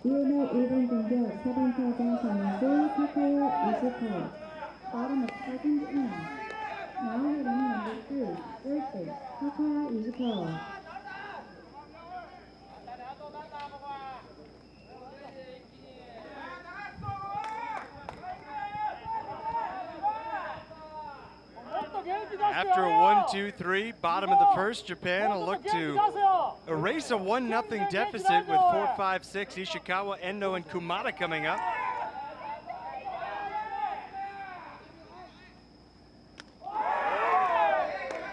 이후에 1번 공격 4번 타자 선수 타카야 이시카. Bottom of second inning. Now hitting number 3, third base, Takaya Ishikawa. After a 1-2-3, bottom of the first, Japan will look to erase a 1-0 deficit with 4, 5, 6. Ishikawa, Endo, and Kumada coming up.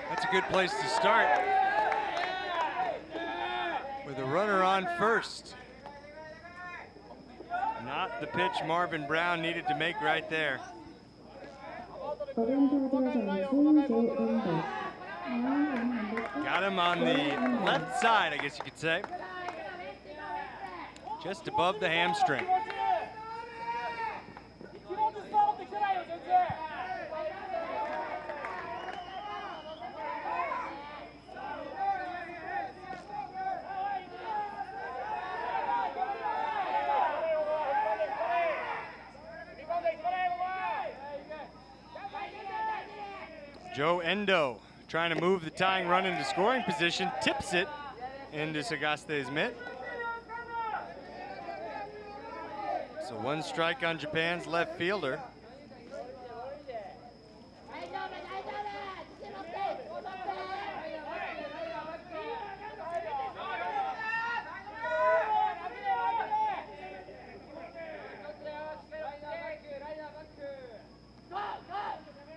That's a good place to start. With a runner on first. Not the pitch Marvin Brown needed to make right there. Got him on the left side, I guess you could say. Just above the hamstring. Joe Endo trying to move the tying run into scoring position, tips it into Sagaste's mitt. So 1 strike on Japan's left fielder.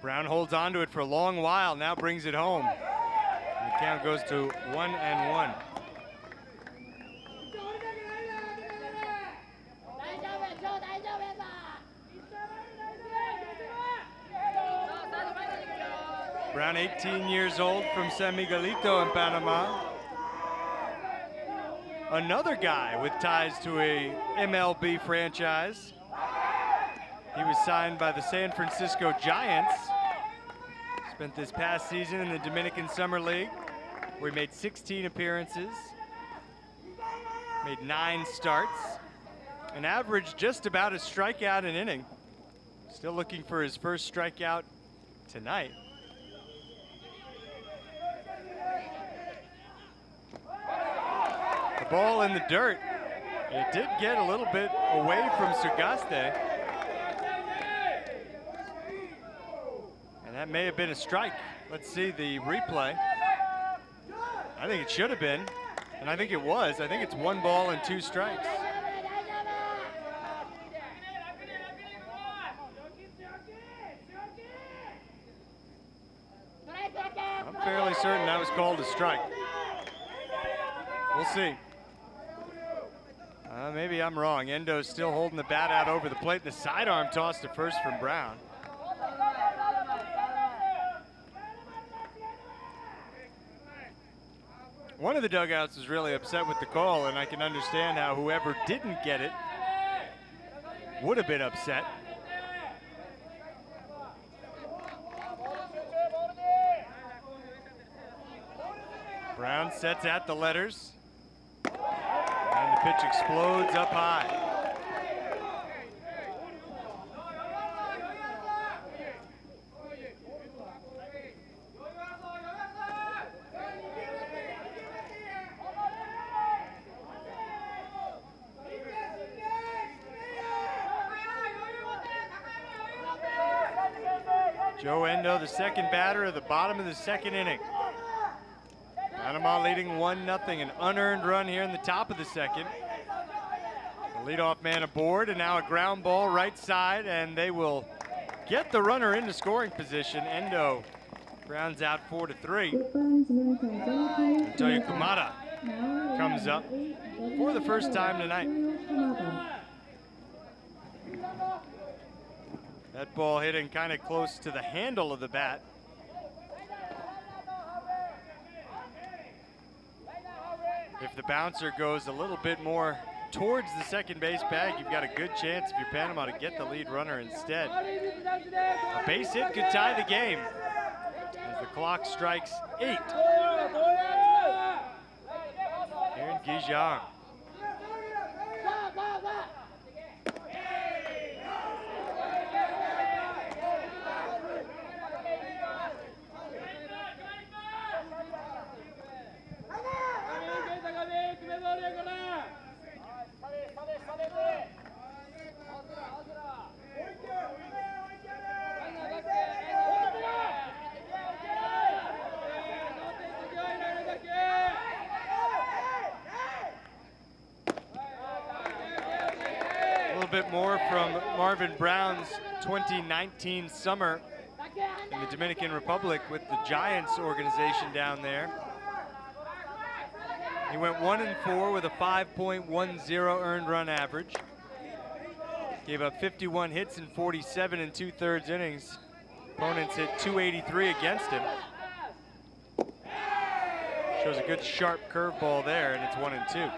Brown holds on to it for a long while, now brings it home. And the count goes to 1-1. Brown, 18 years old, from San Miguelito in Panama. Another guy with ties to a MLB franchise. He was signed by the San Francisco Giants. Spent this past season in the Dominican Summer League, where he made 16 appearances, made 9 starts, and averaged just about a strikeout an inning. Still looking for his first strikeout tonight. The ball in the dirt. It did get a little bit away from Sagaste. And that may have been a strike. Let's see the replay. I think it should have been, and I think it was. I think it's 1 ball and 2 strikes. I'm fairly certain that was called a strike. We'll see. Maybe I'm wrong. Endo's still holding the bat out over the plate. The sidearm toss to first from Brown. One of the dugouts was really upset with the call, and I can understand how whoever didn't get it would have been upset. Brown sets at the letters, and the pitch explodes up high. Joe Endo, the second batter of the bottom of the second inning. Panama leading 1-0, an unearned run here in the top of the second. The leadoff man aboard, and now a ground ball right side, and they will get the runner into scoring position. Endo grounds out 4-3. Antonio Kumada comes up for the first time tonight. That ball hitting kind of close to the handle of the bat. If the bouncer goes a little bit more towards the second base bag, you've got a good chance if you're Panama to get the lead runner instead. A base hit could tie the game as the clock strikes 8 here in Gijang. bit more from Marvin Brown's 2019 summer in the Dominican Republic with the Giants organization down there. He went 1-4 with a 5.10 earned run average. Gave up 51 hits in 47 2/3 innings. Opponents hit 283 against him. Shows a good sharp curveball there, and it's 1-2.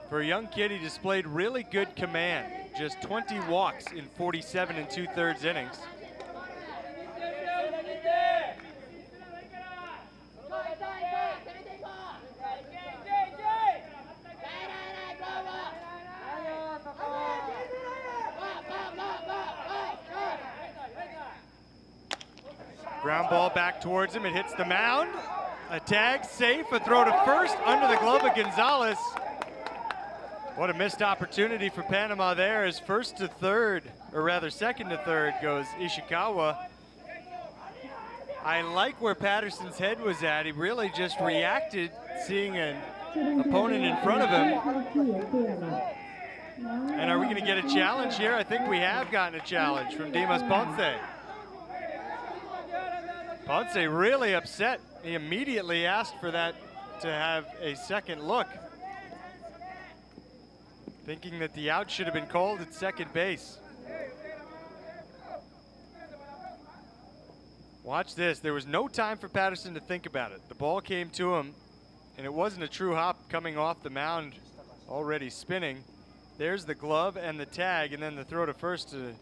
For a young kid, he displayed really good command. Just 20 walks in 47 2/3 innings. Ground ball back towards him, it hits the mound. A tag, safe, a throw to first, under the glove of Gonzalez. What a missed opportunity for Panama there, as first to third, or rather second to third, goes Ishikawa. I like where Patterson's head was at. He really just reacted, seeing an opponent in front of him. And are we gonna get a challenge here? I think we have gotten a challenge from Dimas Ponce. Ponce really upset. He immediately asked for that to have a second look, thinking that the out should have been called at second base. Watch this. There was no time for Patterson to think about it. The ball came to him, and it wasn't a true hop coming off the mound, already spinning. There's the glove and the tag, and then the throw to first to,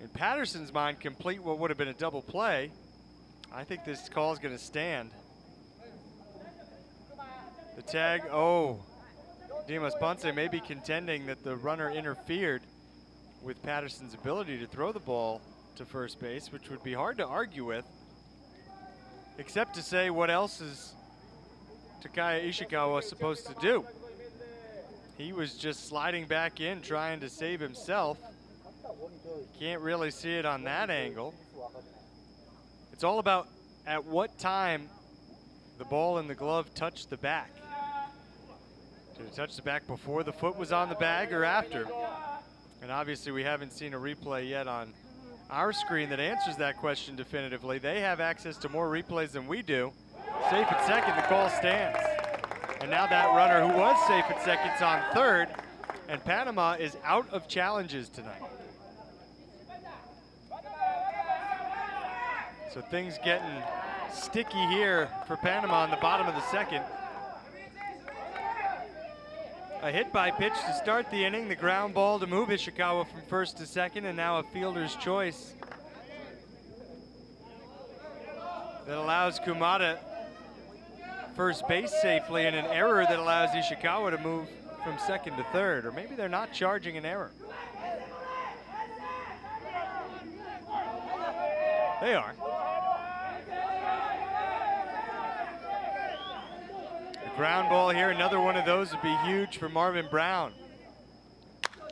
in Patterson's mind, complete what would have been a double play. I think this call is going to stand. The tag, oh. Dimas Ponce may be contending that the runner interfered with Patterson's ability to throw the ball to first base, which would be hard to argue with, except to say what else is Takaya Ishikawa supposed to do. He was just sliding back in, trying to save himself. Can't really see it on that angle. It's all about at what time the ball and the glove touched the back. Did it touch the back before the foot was on the bag or after? And obviously we haven't seen a replay yet on our screen that answers that question definitively. They have access to more replays than we do. Safe at second, the call stands. And now that runner who was safe at second's on third, and Panama is out of challenges tonight. So things getting sticky here for Panama in the bottom of the second. A hit by pitch to start the inning, the ground ball to move Ishikawa from first to second, and now a fielder's choice that allows Kumada first base safely, and an error that allows Ishikawa to move from second to third. Or maybe they're not charging an error. They are. Ground ball here, another one of those would be huge for Marvin Brown.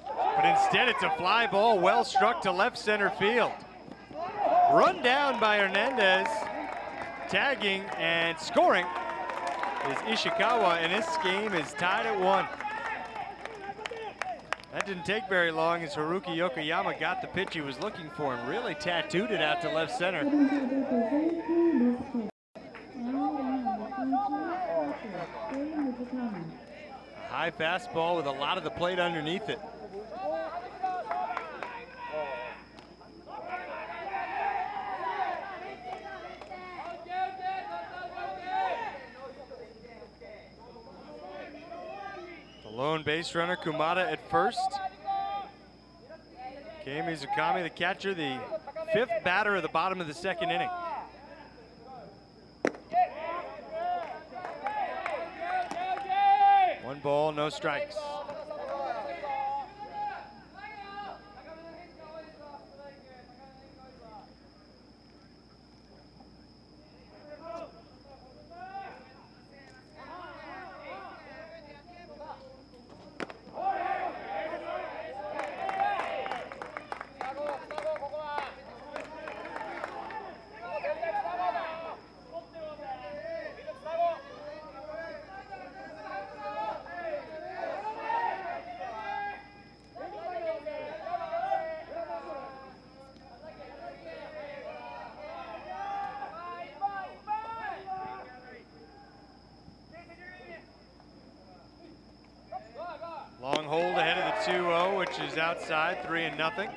But instead it's a fly ball, well struck to left center field. Run down by Hernandez, tagging and scoring is Ishikawa, and this game is tied at 1. That didn't take very long as Haruki Yokoyama got the pitch he was looking for and really tattooed it out to left center. A high fastball with a lot of the plate underneath it. The lone base runner, Kumada at first. Kei Mizukami, the catcher, the 5th batter of the bottom of the second inning. One ball, no strikes. 2-0, which is outside, 3-0.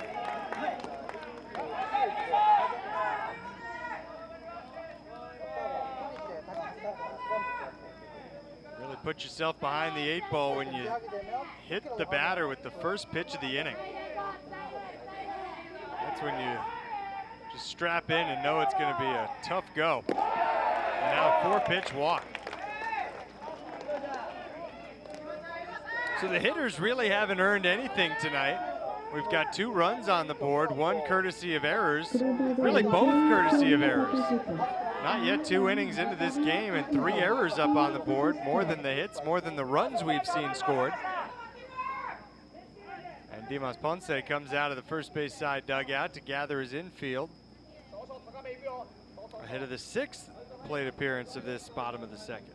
Really put yourself behind the 8 ball when you hit the batter with the first pitch of the inning. That's when you just strap in and know it's going to be a tough go. And now a 4-pitch walk. So the hitters really haven't earned anything tonight. We've got 2 runs on the board, 1 courtesy of errors, really both courtesy of errors. Not yet 2 innings into this game, and 3 errors up on the board, more than the hits, more than the runs we've seen scored. And Dimas Ponce comes out of the first base side dugout to gather his infield ahead of the 6th plate appearance of this bottom of the second.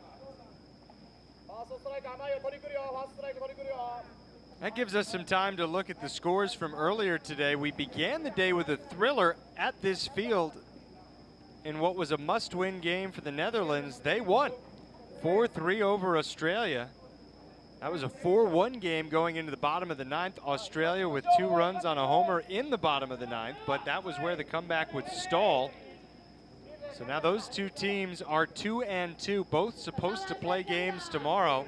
That gives us some time to look at the scores from earlier today. We began the day with a thriller at this field in what was a must-win game for the Netherlands. They won 4-3 over Australia. That was a 4-1 game going into the bottom of the 9th. Australia with 2 runs on a homer in the bottom of the 9th, but that was where the comeback would stall. So now those 2 teams are 2-2, both supposed to play games tomorrow.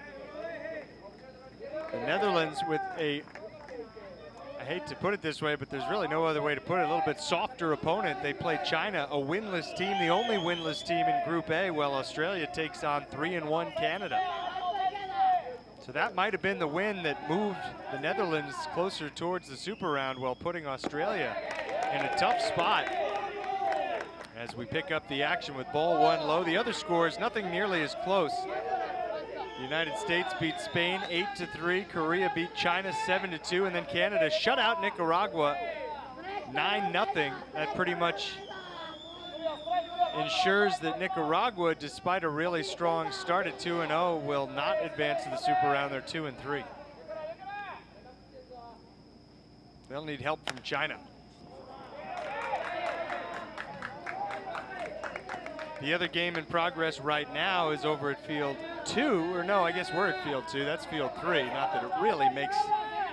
The Netherlands with I hate to put it this way, but there's really no other way to put it, a little bit softer opponent. They play China, a winless team, the only winless team in Group A, while Australia takes on 3-1 Canada. So that might have been the win that moved the Netherlands closer towards the Super Round while putting Australia in a tough spot. As we pick up the action with ball 1 low. The other scores, nothing nearly as close. The United States beat Spain 8-3, Korea beat China 7-2, and then Canada shut out Nicaragua 9-0. That pretty much ensures that Nicaragua, despite a really strong start at 2-0, will not advance to the Super Round. They're 2-3. They'll need help from China. The other game in progress right now is over at field 2, or no, I guess we're at field 2. That's field 3. Not that it really makes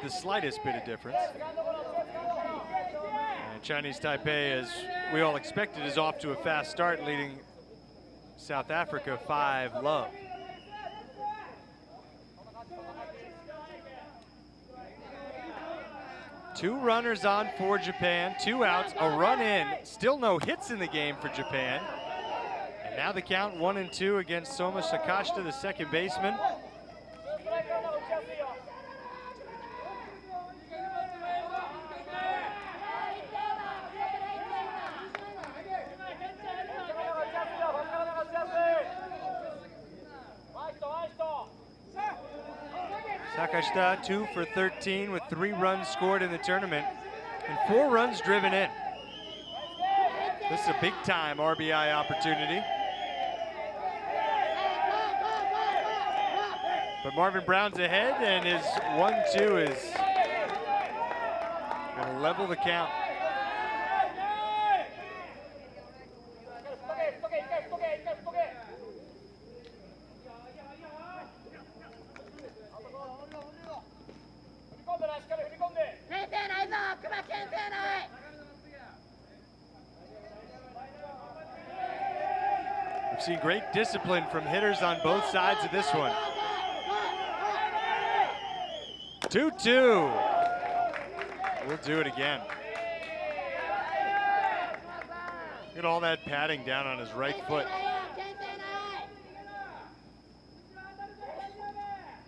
the slightest bit of difference. And Chinese Taipei, as we all expected, is off to a fast start, leading South Africa 5-0. Two runners on for Japan, 2 outs, a run in, still no hits in the game for Japan. And now the count 1-2 against Soma Sakashita, the second baseman. Sakashita 2 for 13 with 3 runs scored in the tournament and 4 runs driven in. This is a big time RBI opportunity. But Marvin Brown's ahead, and his 1-2 is going to level the count. We've seen great discipline from hitters on both sides of this one. 2-2. We'll do it again. Look at all that padding down on his right foot.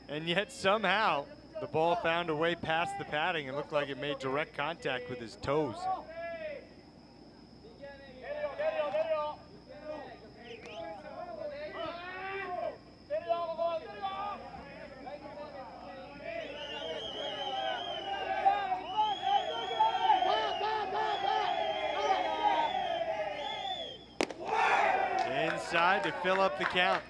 And yet somehow the ball found a way past the padding and looked like it made direct contact with his toes. Inside to fill up the count.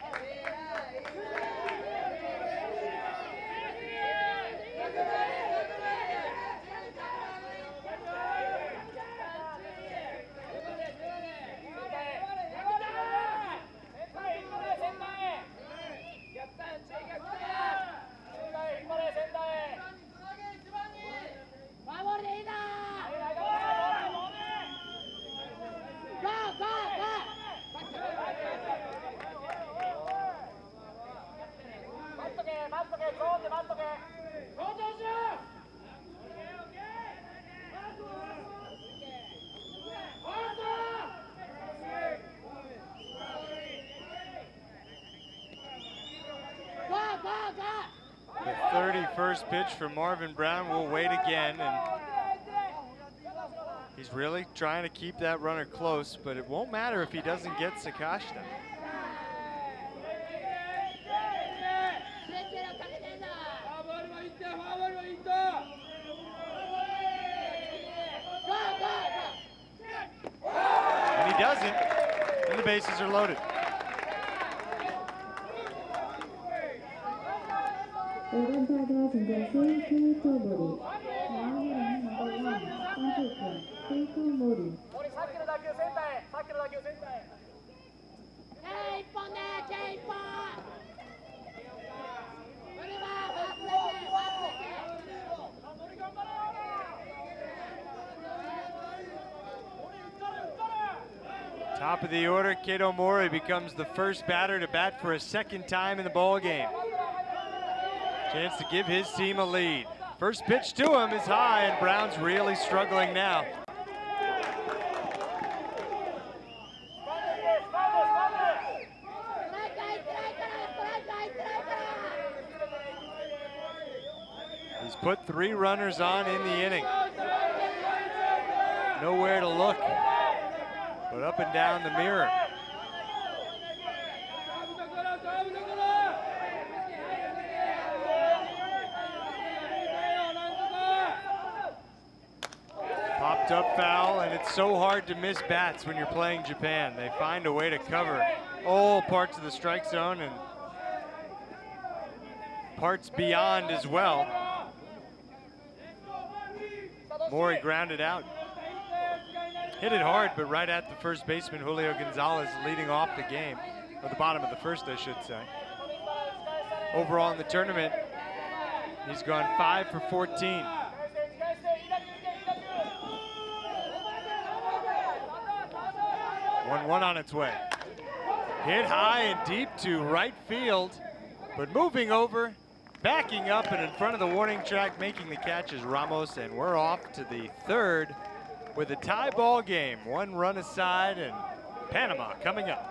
first pitch from Marvin Brown. We'll wait again, and he's really trying to keep that runner close, but it won't matter if he doesn't get Sakashita. And he doesn't, and the bases are loaded. Top of the order, Kato Mori becomes the first batter to bat for a second time in the ball game. Chance to give his team a lead. First pitch to him is high, and Brown's really struggling now. He's put 3 runners on in the inning. Nowhere to look but up and down the mirror. Popped up foul, and it's so hard to miss bats when you're playing Japan. They find a way to cover all parts of the strike zone and parts beyond as well. Mori grounded out. Hit it hard, but right at the first baseman, Julio Gonzalez, leading off the game, or the bottom of the first, I should say. Overall in the tournament, he's gone 5 for 14. One on its way. Hit high and deep to right field, but moving over, backing up and in front of the warning track, making the catch is Ramos, and we're off to the third with a tie ball game. 1 run aside, and Panama coming up.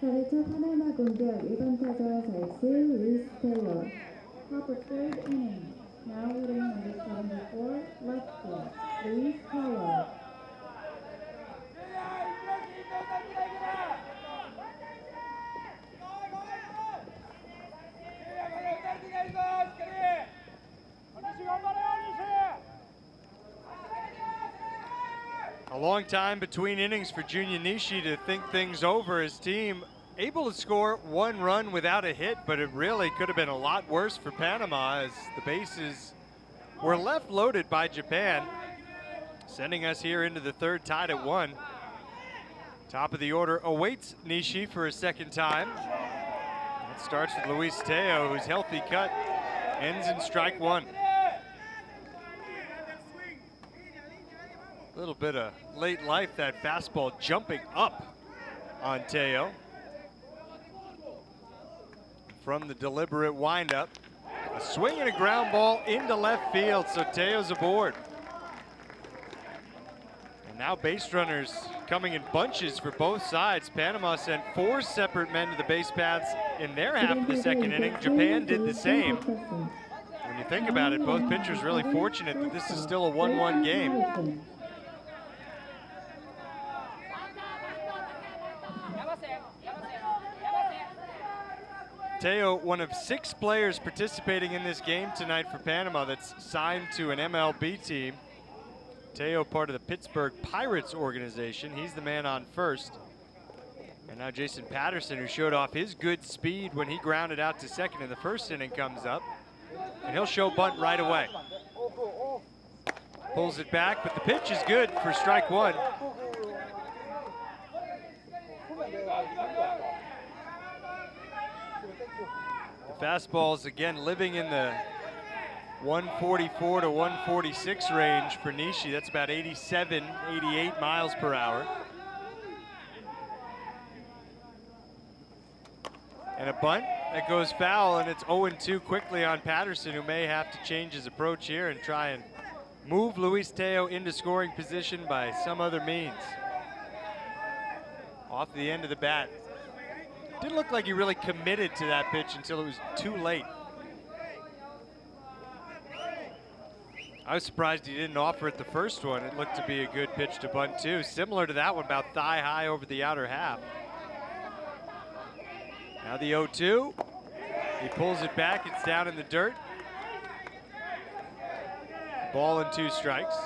파나마 공격 1번 타자 잘스 루이스 테일러. Top of third inning. Now hitting number 74, left field, Luis Taylor. A long time between innings for Junya Nishi to think things over. His team able to score 1 run without a hit, but it really could have been a lot worse for Panama as the bases were left loaded by Japan, sending us here into the third, tied at 1. Top of the order awaits Nishi for a second time. It starts with Luis Teo, whose healthy cut ends in strike 1. A little bit of late life, that fastball jumping up on Teo. From the deliberate windup, a swing and a ground ball into left field, so Teo's aboard. And Now base runners coming in bunches for both sides. Panama sent 4 separate men to the base paths in their half of the second inning. Japan did the same. When you think about it, both pitchers really fortunate that this is still a 1-1 game. Teo, one of 6 players participating in this game tonight for Panama that's signed to an MLB team. Teo, part of the Pittsburgh Pirates organization. He's the man on first. And now Jason Patterson, who showed off his good speed when he grounded out to second in the first inning, comes up. And he'll show bunt right away. Pulls it back, but the pitch is good for strike 1. The fastball's again living in the 144 to 146 range for Nishi. That's about 87, 88 miles per hour. And a bunt that goes foul, and it's 0-2 quickly on Patterson, who may have to change his approach here and try and move Luis Teo into scoring position by some other means. Off the end of the bat. Didn't look like he really committed to that pitch until it was too late. I was surprised he didn't offer it the first one. It looked to be a good pitch to bunt too. Similar to that one, about thigh high over the outer half. Now the 0-2. He pulls it back, it's down in the dirt. Ball and 2 strikes.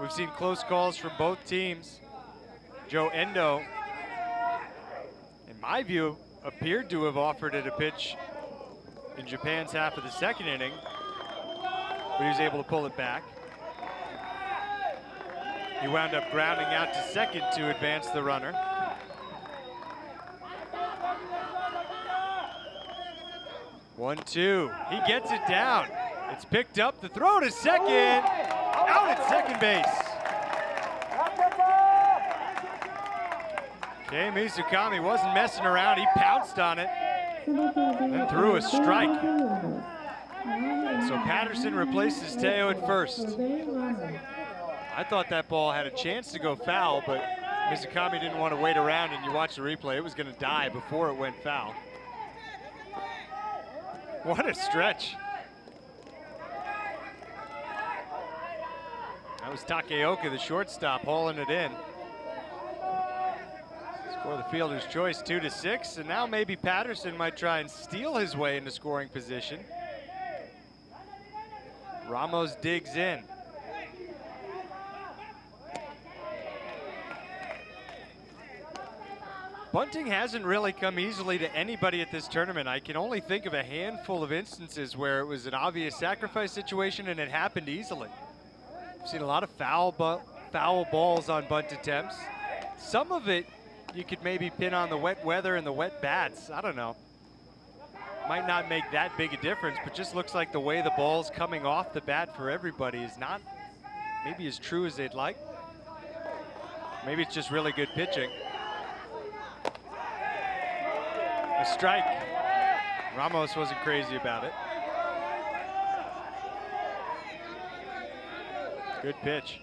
We've seen close calls from both teams. Joe Endo, in my view, appeared to have offered it a pitch in Japan's half of the second inning, but he was able to pull it back. He wound up grounding out to second to advance the runner. One-two, he gets it down. It's picked up, the throw to second, out at second base. Kei Mizukami wasn't messing around, he pounced on it and threw a strike. So Patterson replaces Teo at first. I thought that ball had a chance to go foul, but Mizukami didn't want to wait around, and you watch the replay, it was going to die before it went foul. What a stretch. That was Takeoka, the shortstop, hauling it in. Score the fielder's choice, 2-6, and now maybe Patterson might try and steal his way into scoring position. Ramos digs in. Bunting hasn't really come easily to anybody at this tournament. I can only think of a handful of instances where it was an obvious sacrifice situation and it happened easily. I've seen a lot of foul balls on bunt attempts. Some of it you could maybe pin on the wet weather and the wet bats. I don't know. Might not make that big a difference, but just looks like the way the ball's coming off the bat for everybody is not maybe as true as they'd like. Maybe it's just really good pitching. A strike. Ramos wasn't crazy about it. Good pitch.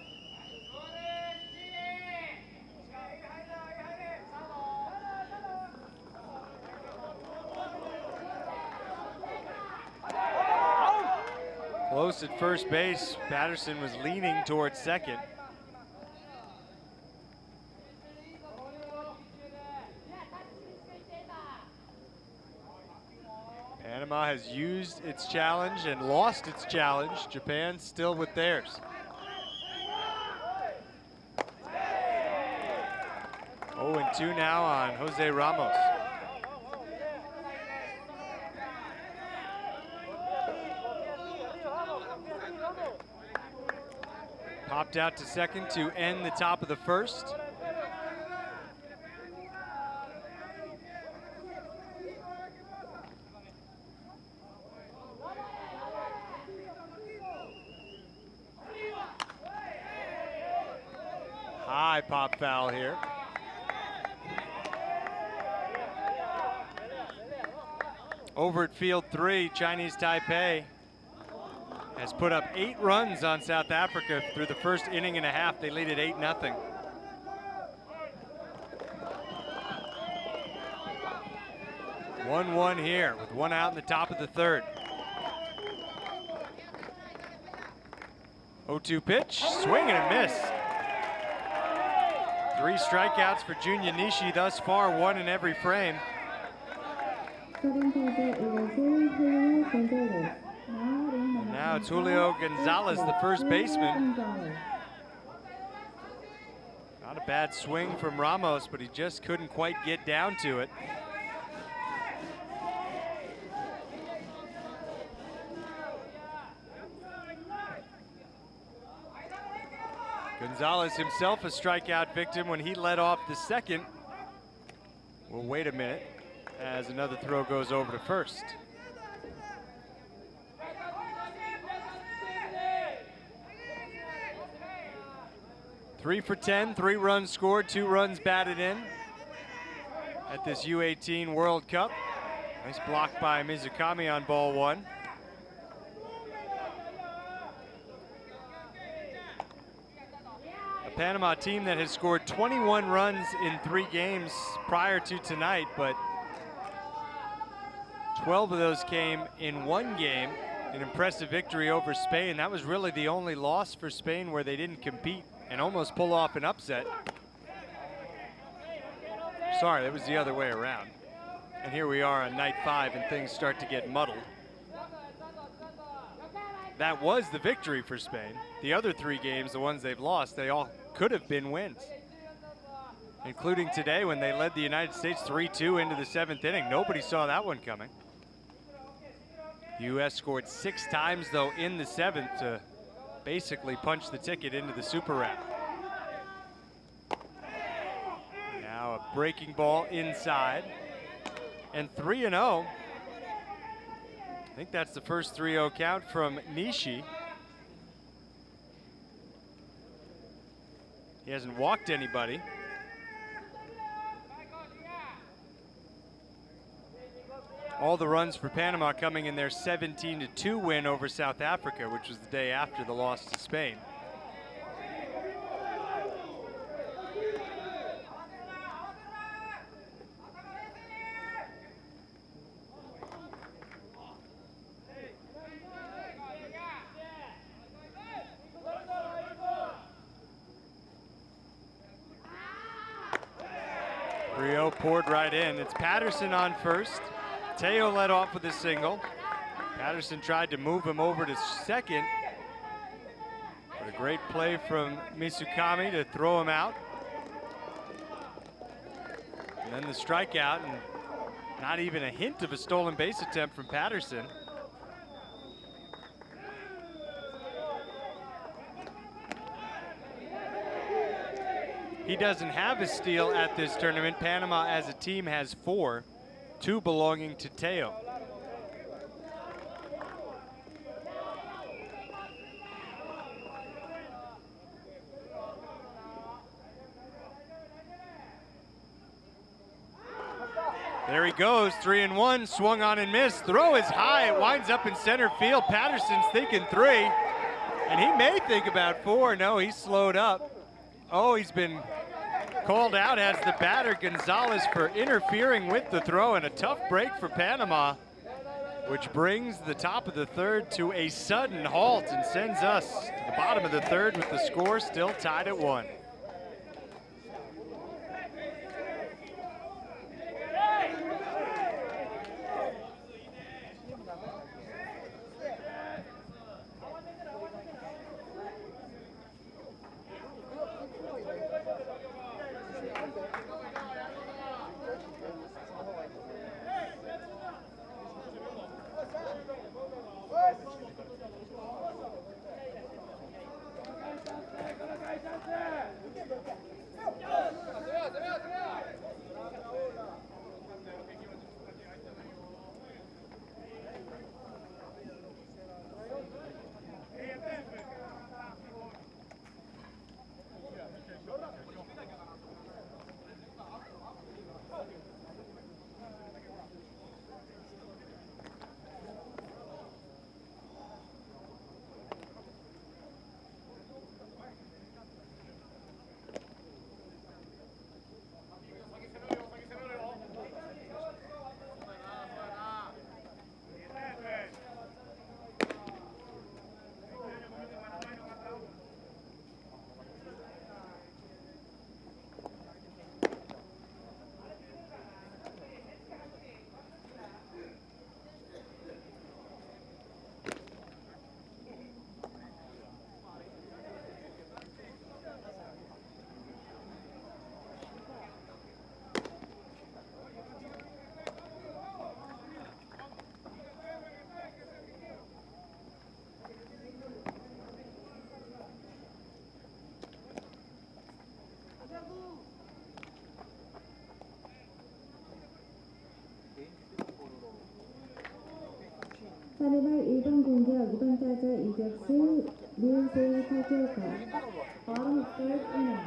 Close at first base. Patterson was leaning towards second. Panama has used its challenge and lost its challenge. Japan still with theirs. Oh, and 2 now on Jose Ramos. Popped out to second to end the top of the first. High pop foul here. Over at field 3, Chinese Taipei has put up 8 runs on South Africa through the first inning and a half. They lead at 8-0. One here with 1 out in the top of the third. 0-2 pitch, swing and a miss. 3 strikeouts for Junya Nishi thus far, 1 in every frame. And now it's Julio Gonzalez, the first baseman. Not a bad swing from Ramos, but he just couldn't quite get down to it. Gonzalez himself a strikeout victim when he led off the second. We'll wait a minute as another throw goes over to first. Three for 10, 3 runs scored, 2 runs batted in at this U-18 World Cup. Nice block by Mizukami on ball 1. Panama team that has scored 21 runs in 3 games prior to tonight, but 12 of those came in 1 game, an impressive victory over Spain. That was really the only loss for Spain where they didn't compete and almost pull off an upset. Sorry, that was the other way around. And here we are on night 5 and things start to get muddled. That was the victory for Spain. The other 3 games, the ones they've lost, they all could have been wins, including today when they led the United States 3-2 into the 7th inning. Nobody saw that one coming. The U.S. scored 6 times, though, in the 7th to basically punch the ticket into the Super Round. Now a breaking ball inside, and 3-0. I think that's the first 3-0 count from Nishi. He hasn't walked anybody. All the runs for Panama coming in their 17-2 win over South Africa, which was the day after the loss to Spain. Poured right in. It's Patterson on first. Teo led off with a single. Patterson tried to move him over to second. But a great play from Mizukami to throw him out. And then the strikeout, and not even a hint of a stolen base attempt from Patterson. He doesn't have a steal at this tournament. Panama as a team has 4, 2 belonging to Teo. There he goes, 3-1, swung on and missed. Throw is high, it winds up in center field. Patterson's thinking 3, and he may think about 4. No, he's slowed up. Oh, he's been called out as the batter, Gonzalez, for interfering with the throw, and a tough break for Panama, which brings the top of the third to a sudden halt and sends us to the bottom of the third with the score still tied at 1. 8발 1번 공격 2번 타자 이격수 류세이 타교가 bottom of third inning.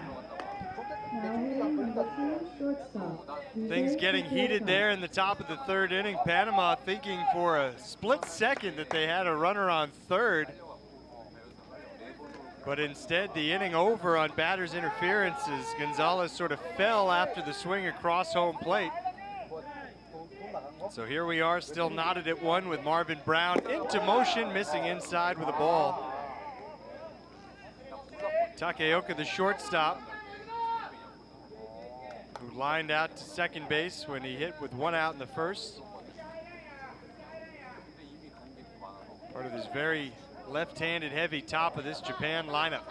Now hitting number 2 shortstop. Things getting heated there in the top of the third inning. Panama thinking for a split second that they had a runner on third. But instead, the inning over on batter's interferences. Gonzalez sort of fell after the swing across home plate. So here we are, still knotted at 1 with Marvin Brown into motion, missing inside with a ball. Takeoka, the shortstop, who lined out to second base when he hit with 1 out in the first. Part of this very left-handed heavy top of this Japan lineup.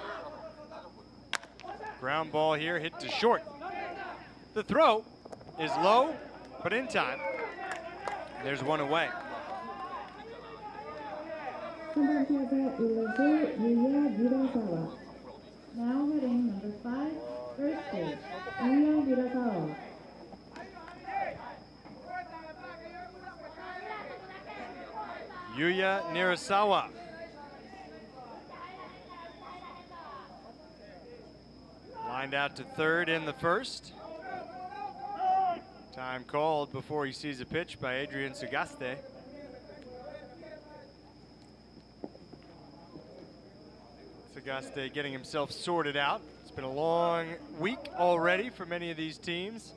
Ground ball here, hit to short. The throw is low, but in time. There's 1 away. 3번 타자 1루수 유야 미라사와. Now hitting number 5 first base 유야 미라사와. Yuya Nirasawa. Lined out to third in the first. Time called before he sees a pitch by Adrian Sagaste. Sagaste getting himself sorted out. It's been a long week already for many of these teams.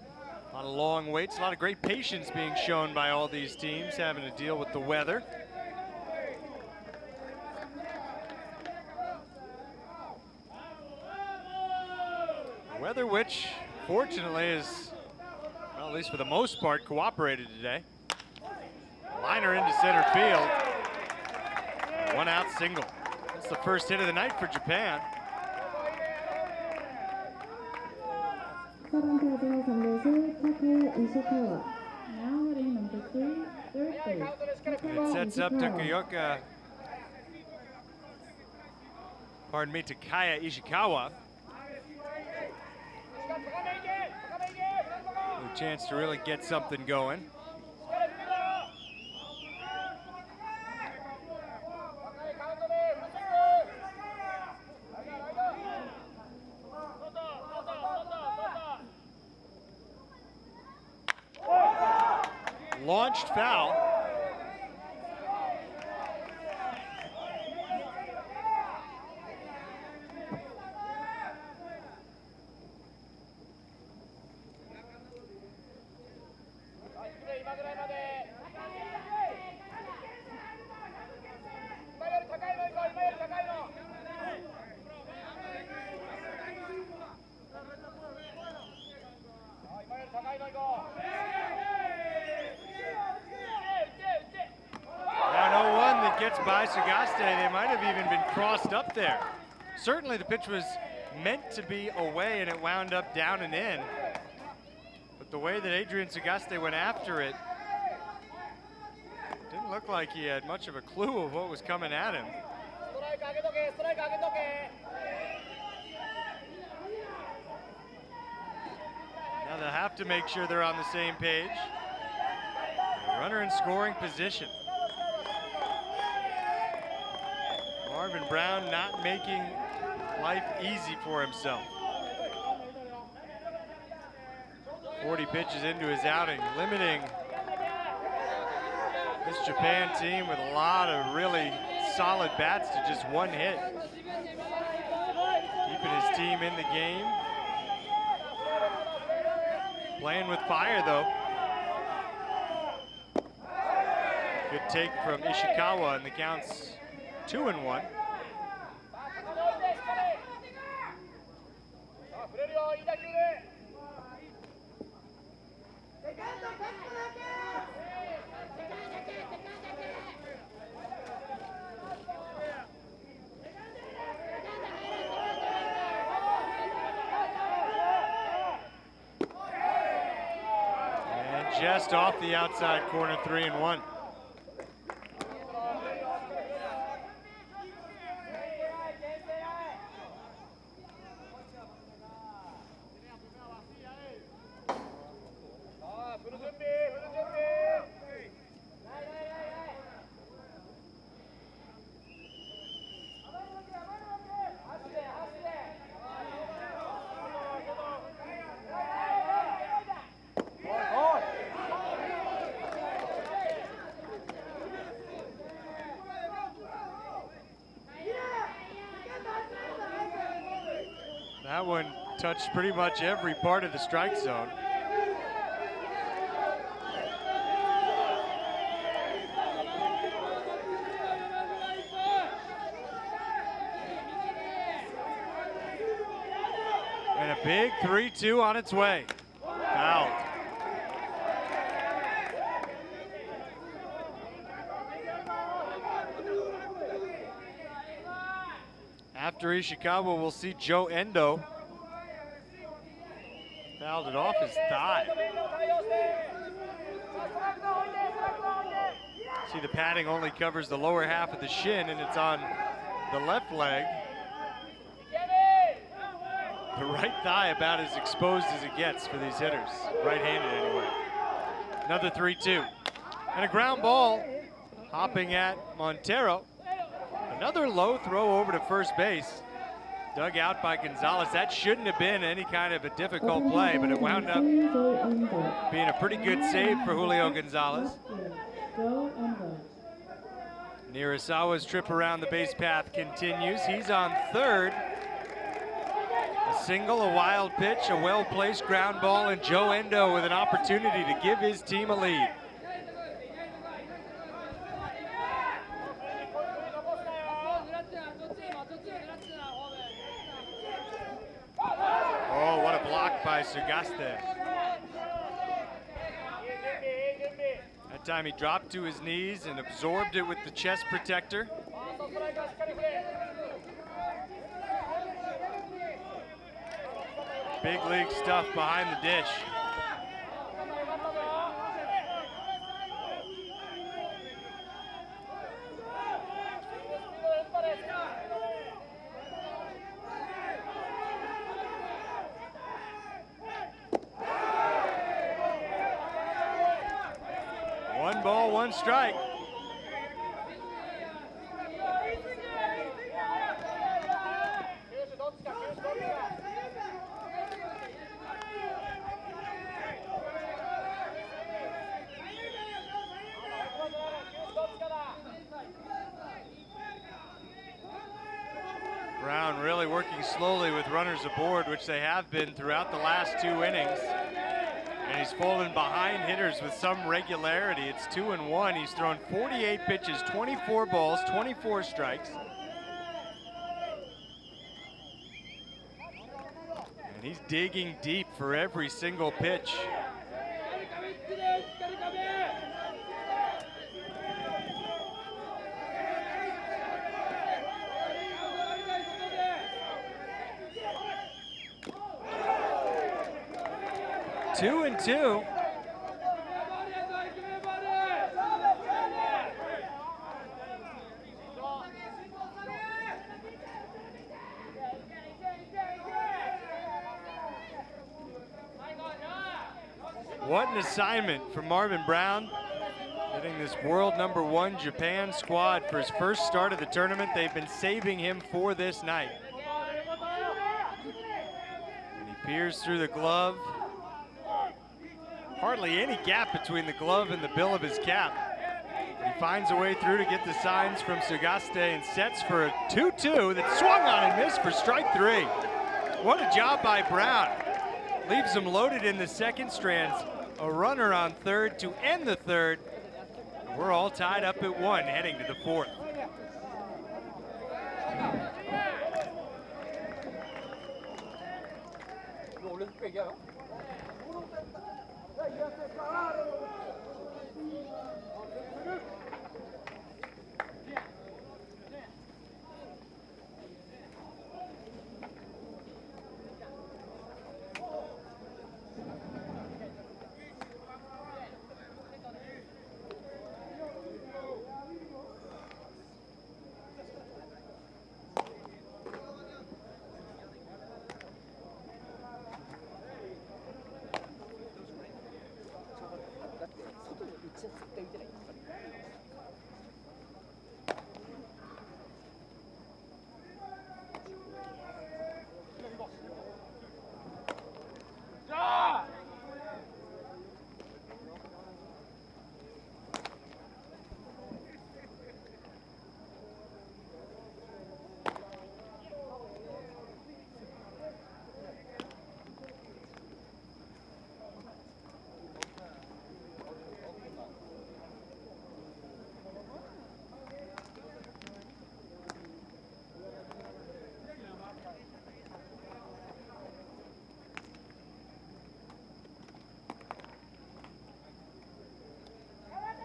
A lot of long waits, a lot of great patience being shown by all these teams having to deal with the weather. Weather which, fortunately, is, well, at least for the most part, cooperated today. Liner into center field. 1 out single. That's the first hit of the night for Japan. 4번 타자 3루수 타카야 이시카와. Now hitting number 3 third base. It sets up Takayuka, pardon me, Takaya Ishikawa. A chance to really get something going. Launched foul. Gets by Sagaste, they might have even been crossed up there. Certainly the pitch was meant to be away and it wound up down and in. But the way that Adrian Sagaste went after it, didn't look like he had much of a clue of what was coming at him. Now they'll have to make sure they're on the same page. Runner in scoring position. Marvin Brown not making life easy for himself. 40 pitches into his outing, limiting this Japan team with a lot of really solid bats to just 1 hit. Keeping his team in the game. Playing with fire though. Good take from Ishikawa, and the count's 2-1. And just off the outside corner, 3-1. one touched pretty much every part of the strike zone. And a big 3-2 on its way. Fouled. After Ishikawa, we'll see Joe Endo. Fouled it off his thigh. See, the padding only covers the lower half of the shin, and it's on the left leg. The right thigh about as exposed as it gets for these hitters, right-handed anyway. Another 3-2. And a ground ball hopping at Montero. Another low throw over to first base. Dug out by Gonzalez. That shouldn't have been any kind of a difficult play, but it wound up being a pretty good save for Julio Gonzalez. Nirasawa's trip around the base path continues. He's on third. A single, a wild pitch, a well-placed ground ball, and Joe Endo with an opportunity to give his team a lead. Oh, what a block by Sugaste. That time he dropped to his knees and absorbed it with the chest protector. Big league stuff behind the dish. One ball, one strike. Brown really working slowly with runners aboard, which they have been throughout the last 2 innings. And he's fallen behind hitters with some regularity. It's 2-1. He's thrown 48 pitches, 24 balls, 24 strikes. And he's digging deep for every single pitch. Two and two. What an assignment for Marvin Brown, hitting this world #1 Japan squad for his first start of the tournament. They've been saving him for this night. And he peers through the glove. Hardly any gap between the glove and the bill of his cap. He finds a way through to get the signs from Sugaste and sets for a 2-2 that swung on and missed for strike 3. What a job by Brown. Leaves him loaded in the second, strands a runner on third to end the third. We're all tied up at 1 heading to the 4th.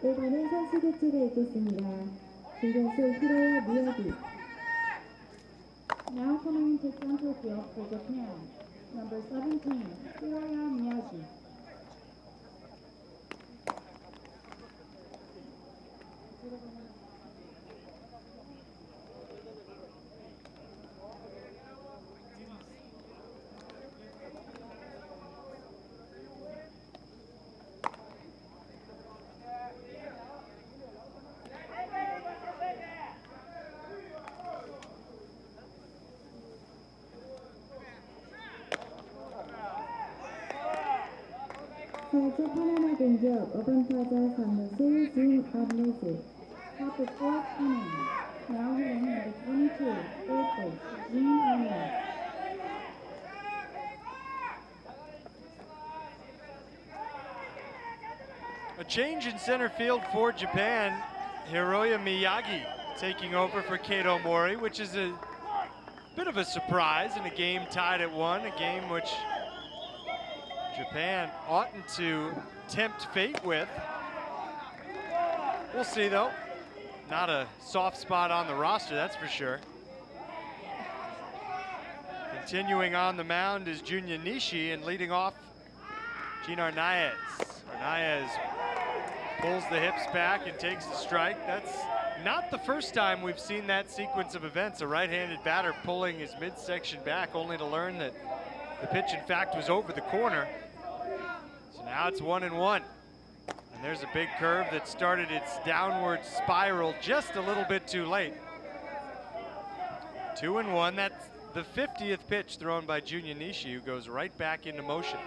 1번은 선수 교체가 있겠습니다. 중견수 히로야 미야기. Now coming to center field for Japan, number 17, Hiroya Miyagi. 사주 파나마 공격 5번 타자 3루수 진 아브레스. Top of fourth inning. Now hitting number 22, third base, Jin Arnold. A change in center field for Japan. Hiroya Miyagi taking over for Kato Mori, which is a bit of a surprise in a game tied at 1, a game which Japan oughtn't to tempt fate with. We'll see though. Not a soft spot on the roster, that's for sure. Continuing on the mound is Junya Nishi, and leading off, Gene Arnaez. Arnaez pulls the hips back and takes the strike. That's not the first time we've seen that sequence of events. A right-handed batter pulling his midsection back, only to learn that the pitch, in fact, was over the corner. So now it's 1-1. And there's a big curve that started its downward spiral just a little bit too late. 2-1. That's the 50th pitch thrown by Junya Nishi, who goes right back into motion.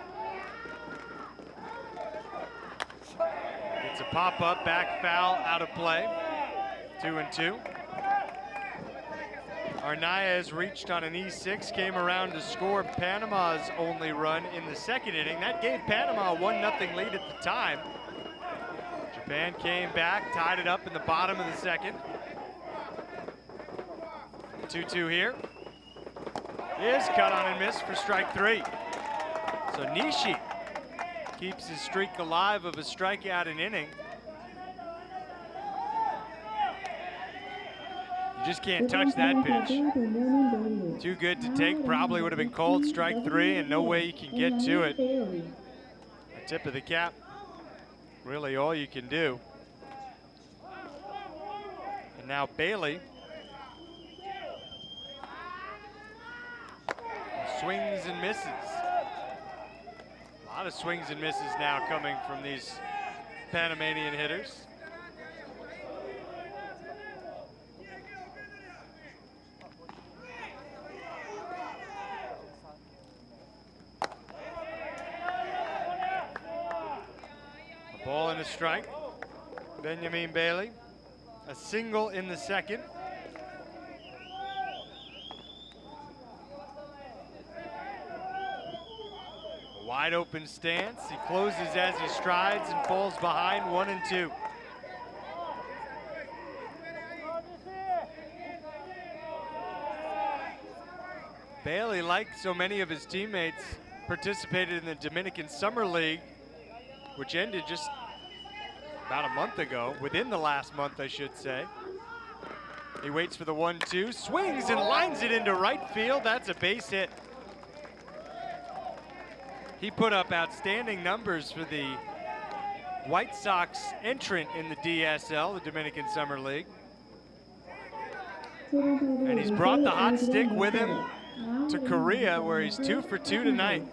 It's a pop-up, back foul, out of play. 2-2. Arnaez reached on an E6, came around to score Panama's only run in the second inning. That gave Panama a 1-0 lead at the time. Japan came back, tied it up in the bottom of the second. 2-2 here. Is cut on and missed for strike 3. So Nishi keeps his streak alive of a strikeout an inning. You just can't touch that pitch. Too good to take, probably would have been called strike 3, and no way you can get to it. A tip of the cap, really all you can do. And now Bailey swings and misses. A lot of swings and misses now coming from these Panamanian hitters. A ball and a strike. Benjamin Bailey. A single in the second. Wide open stance. He closes as he strides and falls behind 1-2. Bailey, like so many of his teammates, participated in the Dominican Summer League, which ended just about a month ago, within the last month, I should say. He waits for the 1-2, swings and lines it into right field. That's a base hit. He put up outstanding numbers for the White Sox entrant in the DSL, the Dominican Summer League. And he's brought the hot stick with him to Korea, where he's 2 for 2 tonight.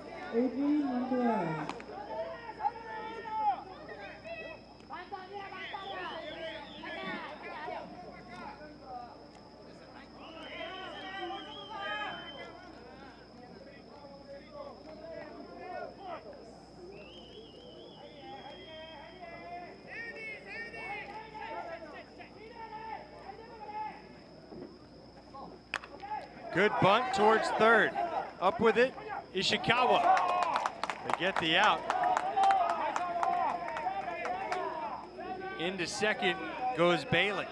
Good bunt towards third. Up with it, Ishikawa. They get the out. Into second goes Bailey.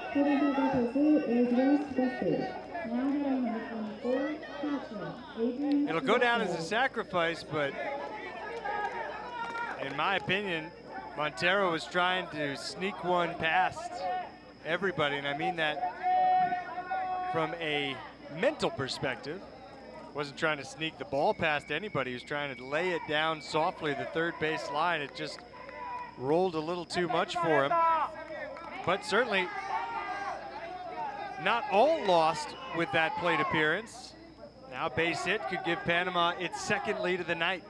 It'll go down as a sacrifice, but in my opinion, Montero was trying to sneak one past everybody, and I mean that from a mental perspective. Wasn't trying to sneak the ball past anybody. He was trying to lay it down softly the third base line. It just rolled a little too much for him. But certainly not all lost with that plate appearance. Now base hit could give Panama its second lead of the night.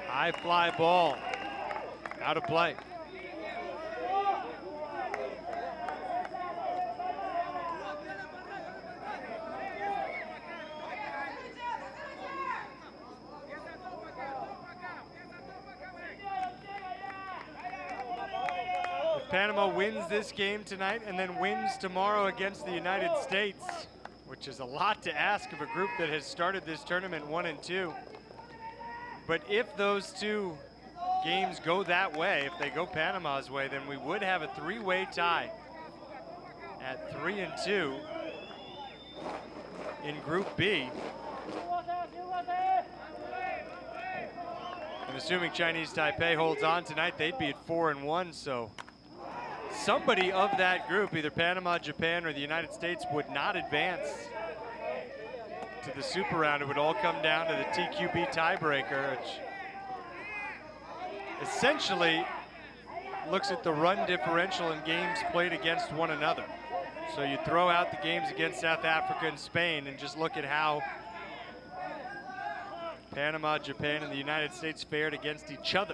High fly ball, out of play. If Panama wins this game tonight and then wins tomorrow against the United States, which is a lot to ask of a group that has started this tournament 1-2. But if those two games go that way, if they go Panama's way, then we would have a three-way tie at 3-2 in Group B. And assuming Chinese Taipei holds on tonight, they'd be at 4-1. So somebody of that group, either Panama, Japan, or the United States, would not advance to the super round. It would all come down to the TQB tiebreaker, which essentially looks at the run differential in games played against one another. So you throw out the games against South Africa and Spain and just look at how Panama, Japan, and the United States fared against each other.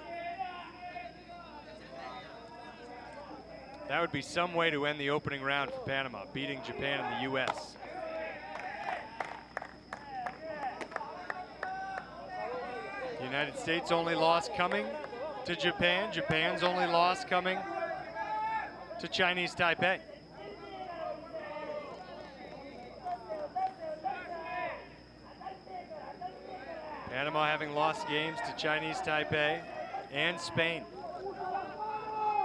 That would be some way to end the opening round for Panama, beating Japan and the US. The United States' only loss coming to Japan. Japan's only loss coming to Chinese Taipei. Panama having lost games to Chinese Taipei and Spain.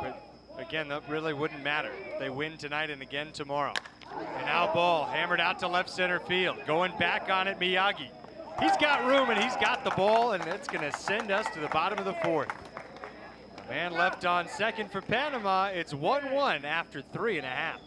But again, that really wouldn't matter if they win tonight and again tomorrow. And now ball hammered out to left center field. Going back on it, Miyagi. He's got room and he's got the ball, and it's going to send us to the bottom of the fourth. Man left on second for Panama. It's 1-1 after 3.5.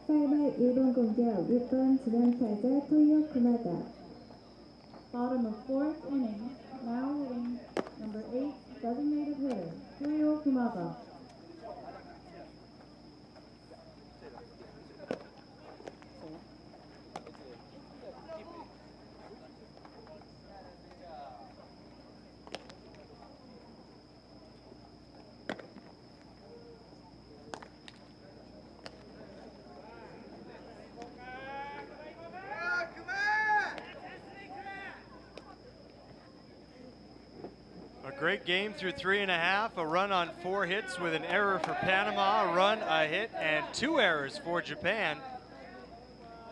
사이버 1번 공격 6번 지명타자 토요 구마다. Bottom of fourth inning, now hitting number 8 designated hitter, Toyo Kumaba. Great game through 3.5, a run on 4 hits with an error for Panama, a run, a hit, and 2 errors for Japan.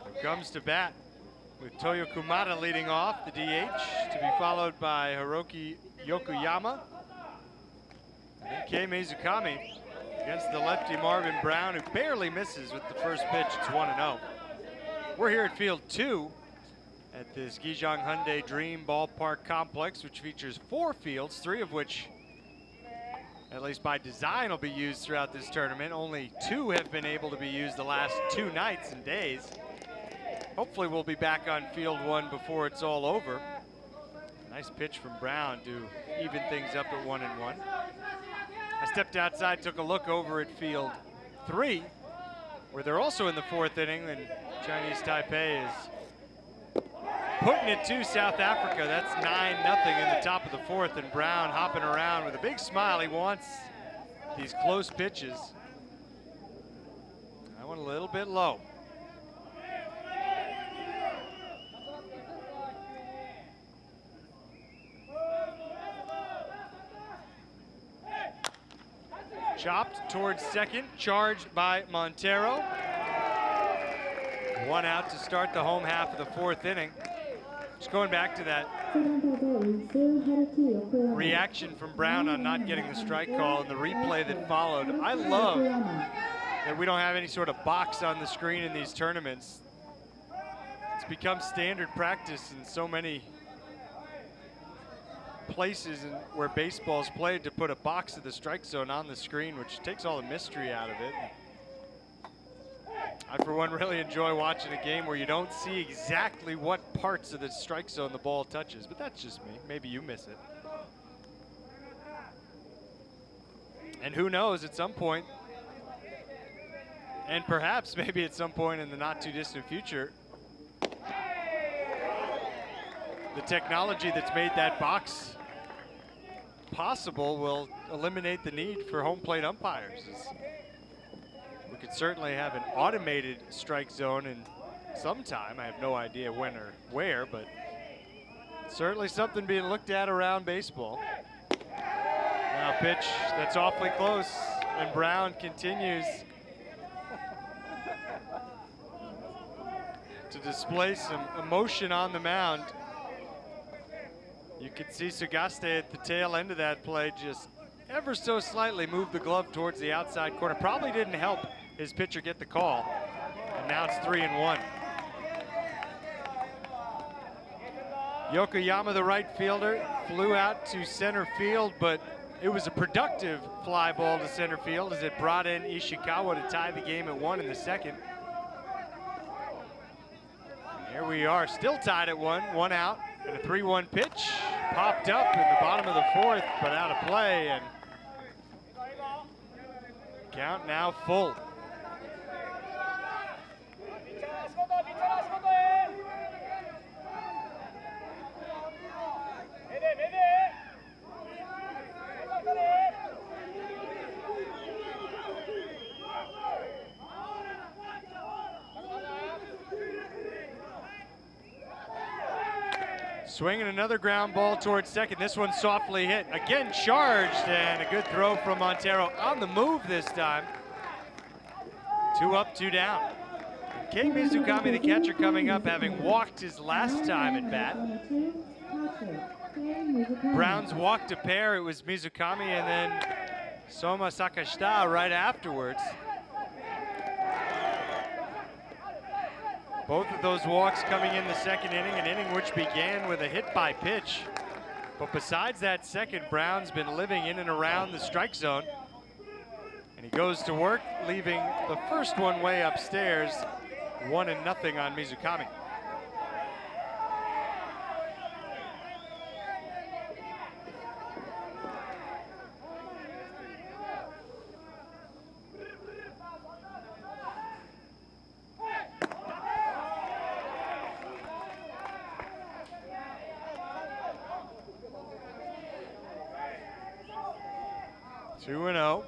Who comes to bat with Toyo Kumada leading off, the DH, to be followed by Hiroki Yokoyama Kei Mizukami against the lefty Marvin Brown, who barely misses with the first pitch. It's 1-0. We're here at Field 2 at this Gijang-Hyundai Dream Ballpark complex, which features 4 fields, 3 of which, at least by design, will be used throughout this tournament. Only 2 have been able to be used the last 2 nights and days. Hopefully we'll be back on Field 1 before it's all over. Nice pitch from Brown to even things up at 1-1. I stepped outside, took a look over at Field 3, where they're also in the 4th inning, and Chinese Taipei is putting it to South Africa. That's 9-0 in the top of the 4th, and Brown hopping around with a big smile. He wants these close pitches. That one a little bit low. Chopped towards second, charged by Montero. 1 out to start the home half of the 4th inning. Just going back to that reaction from Brown on not getting the strike call and the replay that followed. I love that we don't have any sort of box on the screen in these tournaments. It's become standard practice in so many places where baseball is played to put a box of the strike zone on the screen, which takes all the mystery out of it. I, for one, really enjoy watching a game where you don't see exactly what parts of the strike zone the ball touches, but that's just me. Maybe you miss it. And who knows, at some point, and perhaps maybe at some point in the not too distant future, the technology that's made that box possible will eliminate the need for home plate umpires. We could certainly have an automated strike zone in some time. I have no idea when or where, but certainly something being looked at around baseball. Now a pitch that's awfully close, and Brown continues to display some emotion on the mound. You could see Sugaste at the tail end of that play just ever so slightly move the glove towards the outside corner. Probably didn't help his pitcher get the call. And now it's 3-1. Yokoyama, the right fielder, flew out to center field, but it was a productive fly ball to center field as it brought in Ishikawa to tie the game at 1 in the 2nd. And here we are, still tied at 1 out, and a 3-1 pitch popped up in the bottom of the 4th, but out of play, and count now full. Swinging another ground ball towards second. This one softly hit. Again charged, and a good throw from Montero on the move this time. 2 up, 2 down. Kei Mizukami, the catcher, coming up, having walked his last time at bat. Browns walked a pair. It was Mizukami and then Soma Sakashita right afterwards. Both of those walks coming in the 2nd inning, an inning which began with a hit by pitch. But besides that 2nd, Brown's been living in and around the strike zone. And he goes to work, leaving the first one way upstairs, 1-0 on Mizukami. Two and 0.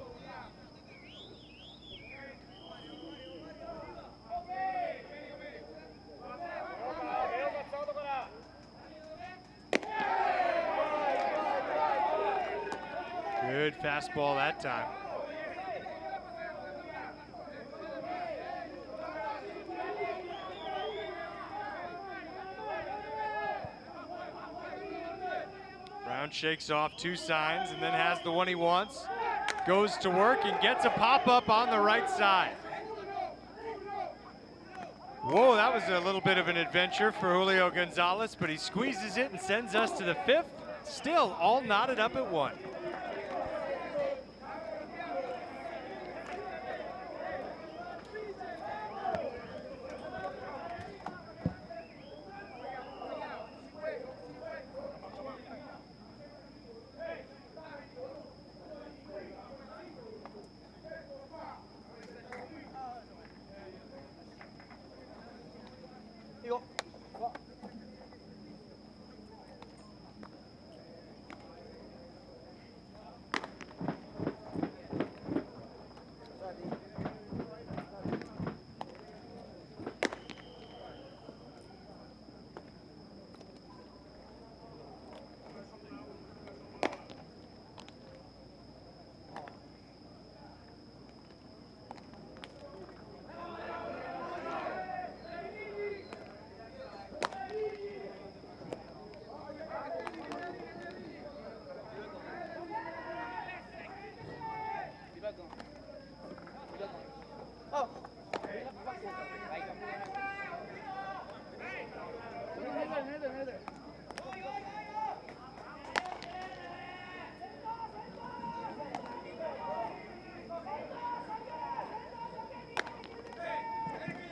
Good fastball that time. Brown shakes off 2 signs and then has the one he wants. goes to work and gets a pop-up on the right side. Whoa, that was a little bit of an adventure for Julio Gonzalez, but he squeezes it and sends us to the 5th. Still all knotted up at 1.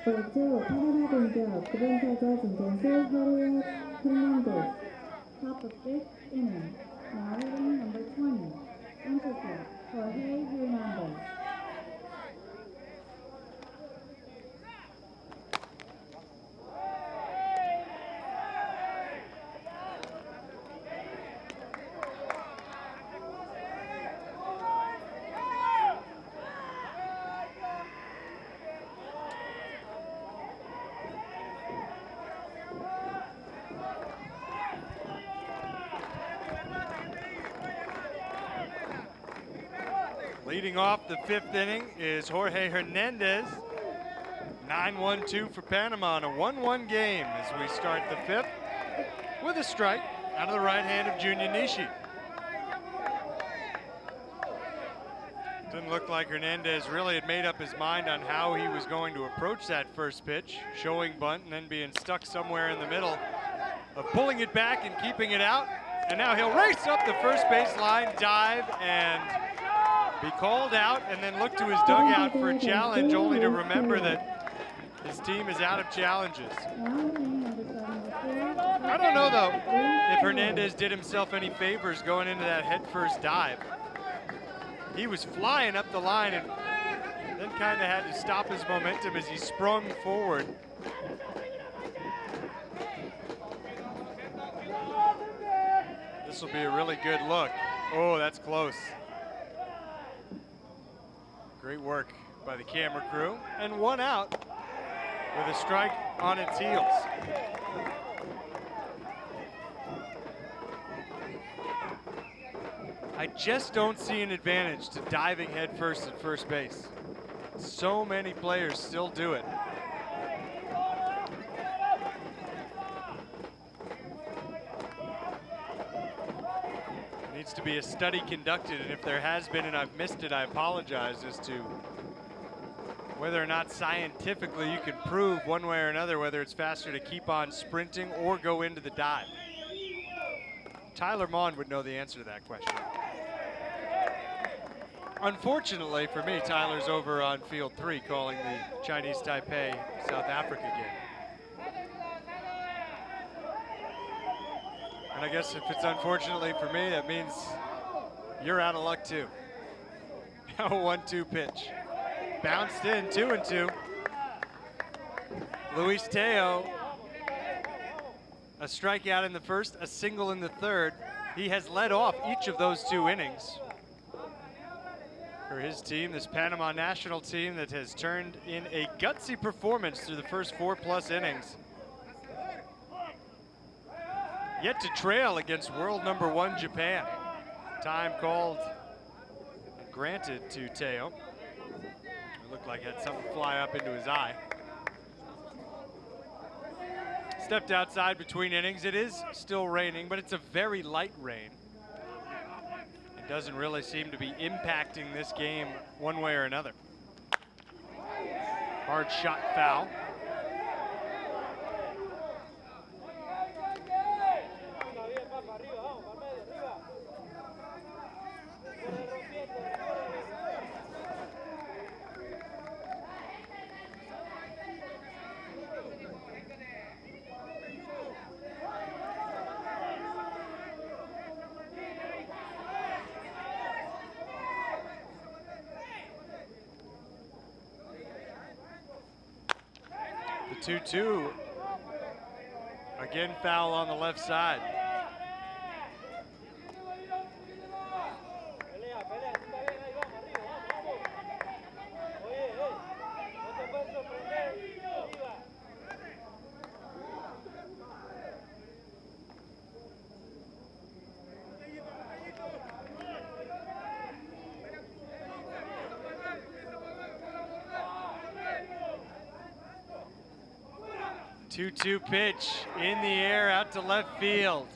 번째 파나마 공격 9번 타자 중견수 호르헤 헤난데스. Top of 5th inning. Now hitting number 20. Intercept Jorge Hernandez. Leading off the 5th inning is Jorge Hernandez. 9-1-2 for Panama in a 1-1 game as we start the 5th with a strike out of the right hand of Junior Nishi. Didn't look like Hernandez really had made up his mind on how he was going to approach that first pitch, showing bunt and then being stuck somewhere in the middle of pulling it back and keeping it out. And now he'll race up the first base line, dive, and be called out, and then look to his dugout for a challenge, only to remember that his team is out of challenges. I don't know, though, if Hernandez did himself any favors going into that headfirst dive. He was flying up the line and then kind of had to stop his momentum as he sprung forward. This will be a really good look. Oh, that's close. Great work by the camera crew, and 1 out with a strike on its heels. I just don't see an advantage to diving headfirst at first base. So many players still do it. Needs to be a study conducted, and if there has been and I've missed it, I apologize, as to whether or not scientifically you can prove one way or another whether it's faster to keep on sprinting or go into the dive. Tyler Maughan would know the answer to that question. Unfortunately for me, Tyler's over on field 3 calling the Chinese Taipei South Africa game. And I guess if it's unfortunately for me, that means you're out of luck too. Now 1-2 pitch. Bounced in, 2-2. Luis Teo, a strikeout in the first, a single in the third. He has led off each of those 2 innings for his team, this Panama national team that has turned in a gutsy performance through the first 4+ innings. Yet to trail against world number 1 Japan. Time called and granted to Teo. It looked like he had something fly up into his eye. Stepped outside between innings. It is still raining, but it's a very light rain. And doesn't really seem to be impacting this game one way or another. Hard shot foul. The 2-2. Again, foul on the left side. Two-two pitch in the air out to left field.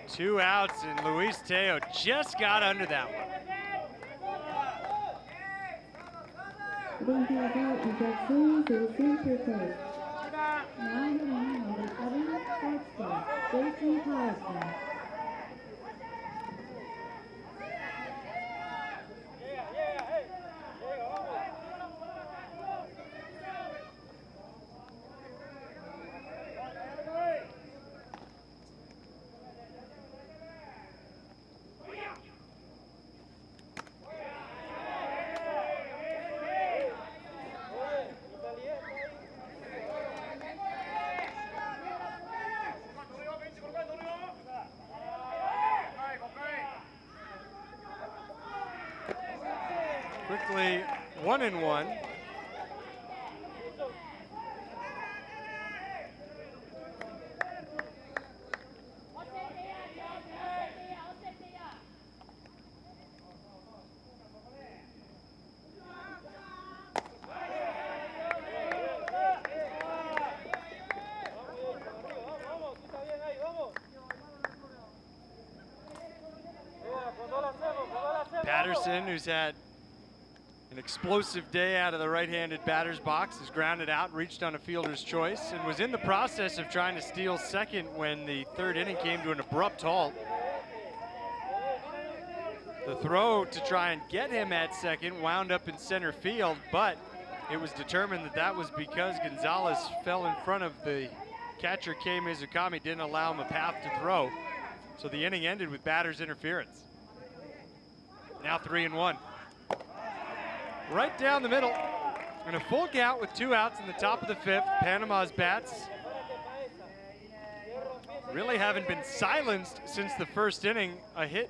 2 outs, and Luis Teo just got under that one. Quickly 1-1. Patterson, who's had an explosive day out of the right-handed batter's box, has grounded out, reached on a fielder's choice, and was in the process of trying to steal second when the third inning came to an abrupt halt. The throw to try and get him at second wound up in center field, but it was determined that that was because Gonzalez fell in front of the catcher, Kei Mizukami, didn't allow him a path to throw. So the inning ended with batter's interference. Now 3-1. Right down the middle, and a full count with 2 outs in the top of the 5th. Panama's bats really haven't been silenced since the first inning. A hit,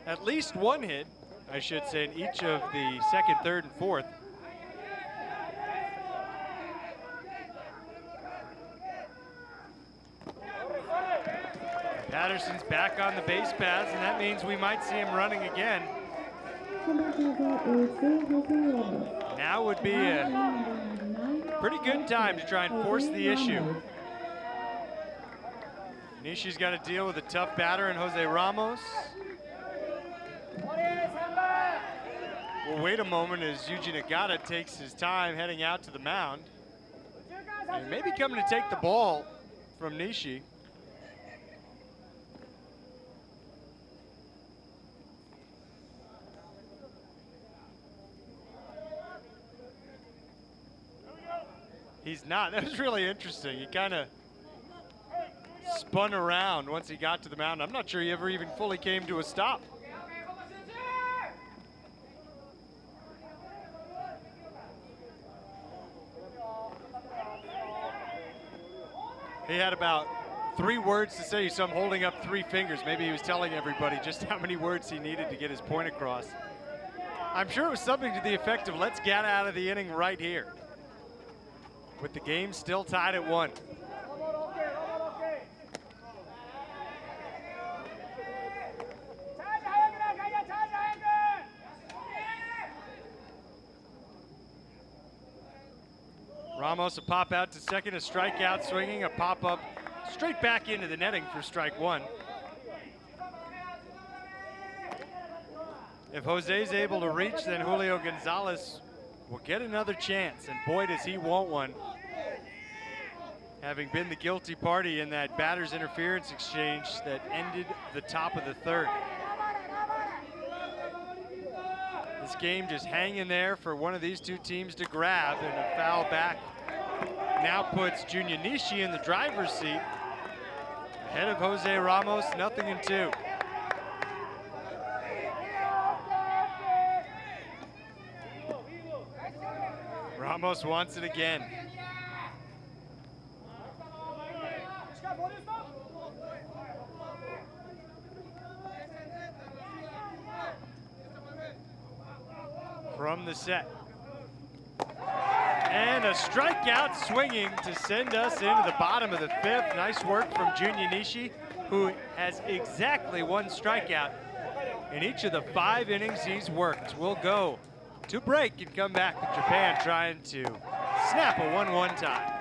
at least one hit, I should say, in each of the 2nd, 3rd, and 4th. Patterson's back on the base paths, and that means we might see him running again. Now would be a pretty good time to try and force the issue. Nishi's got to deal with a tough batter in Jose Ramos. We'll wait a moment as Yuji Nagata takes his time heading out to the mound. And maybe coming to take the ball from Nishi. He's not. That was really interesting. He kind of spun around once he got to the mound. I'm not sure he ever even fully came to a stop. He had about 3 words to say, so I'm holding up 3 fingers. Maybe he was telling everybody just how many words he needed to get his point across. I'm sure it was something to the effect of, let's get out of the inning right here, with the game still tied at 1. Ramos a pop out to second, a strikeout swinging, a pop up straight back into the netting for strike 1. If Jose's able to reach, then Julio Gonzalez will get another chance, and boy does he want one. Having been the guilty party in that batter's interference exchange that ended the top of the third. This game just hanging there for one of these two teams to grab, and a foul back now puts Junior Nishi in the driver's seat. Ahead of Jose Ramos, 0-2. Ramos wants it again. From the set. And a strikeout swinging to send us into the bottom of the fifth. Nice work from Junior Nishi, who has exactly one strikeout in each of the 5 innings he's worked. We'll go to break and come back with Japan trying to snap a 1-1 tie.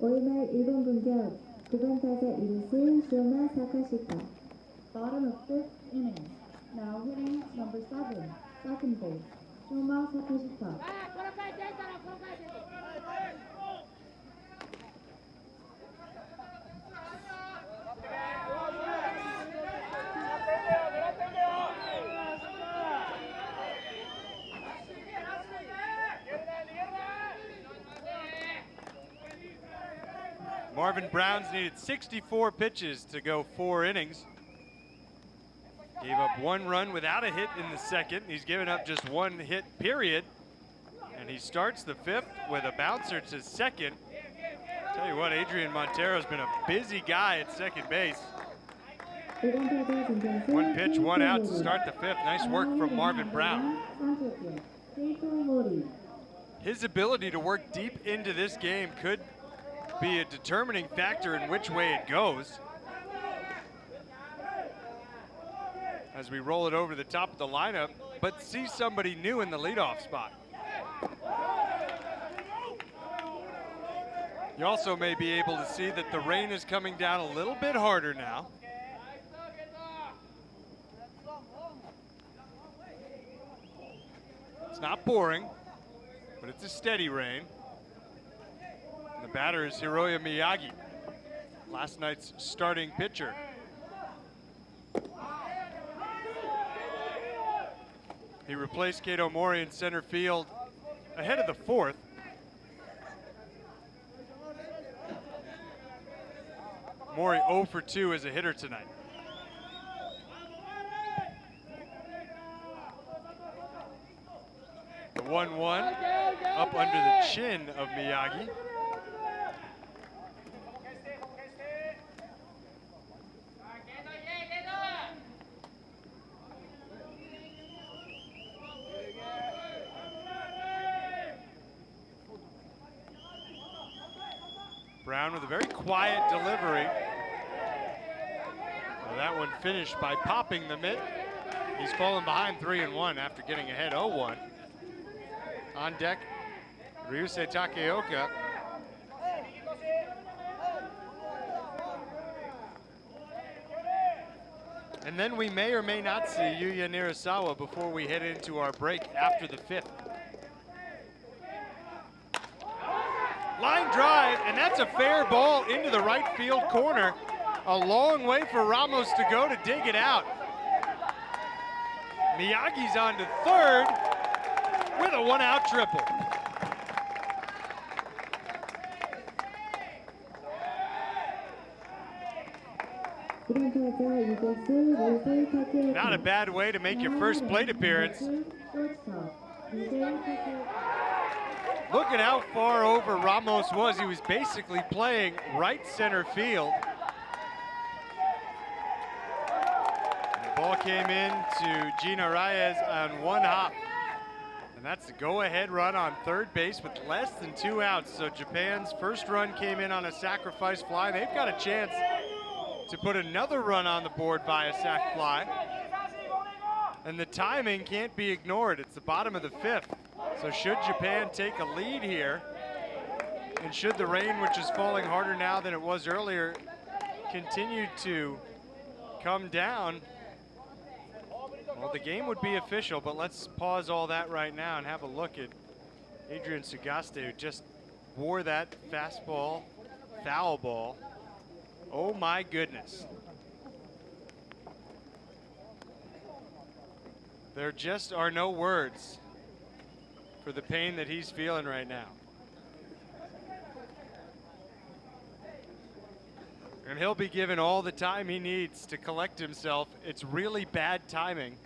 오이말 1번 공격 9번 타자 이루수 쇼마 사카시타. Bottom of 5th inning. Now hitting number 7, second base, Shoma Sakashita. Marvin Brown's needed 64 pitches to go 4 innings. Gave up 1 run without a hit in the second. He's given up just 1 hit, period. And he starts the 5th with a bouncer to second. Tell you what, Adrian Montero's been a busy guy at second base. 1 pitch, 1 out to start the 5th. Nice work from Marvin Brown. His ability to work deep into this game could be a determining factor in which way it goes. As we roll it over the top of the lineup, but see somebody new in the leadoff spot. You also may be able to see that the rain is coming down a little bit harder now. It's not pouring, but it's a steady rain. And the batter is Hiroya Miyagi, last night's starting pitcher. He replaced Kato Mori in center field ahead of the 4th. Mori 0 for 2 as a hitter tonight. The 1-1 up under the chin of Miyagi. Brown with a very quiet delivery. Well, that one finished by popping the mitt. He's fallen behind 3-1 after getting ahead 0-1. On deck, Ryusei Takeoka. And then we may or may not see Yuya Nirasawa before we head into our break after the 5th. Line drive, and that's a fair ball into the right field corner. A long way for Ramos to go to dig it out. Miyagi's on to third with a one-out triple. Not a bad way to make your first plate appearance. Look at how far over Ramos was. He was basically playing right center field. The ball came in to Gina Reyes on one hop. And that's the go-ahead run on third base with less than 2 outs. So Japan's first run came in on a sacrifice fly. They've got a chance to put another run on the board by a sac fly. And the timing can't be ignored. It's the bottom of the 5th. So should Japan take a lead here, and should the rain, which is falling harder now than it was earlier, continue to come down, well, the game would be official. But let's pause all that right now and have a look at Adrian Sugaste, who just wore that fastball foul ball. Oh my goodness. There just are no words for the pain that he's feeling right now. And he'll be given all the time he needs to collect himself. It's really bad timing.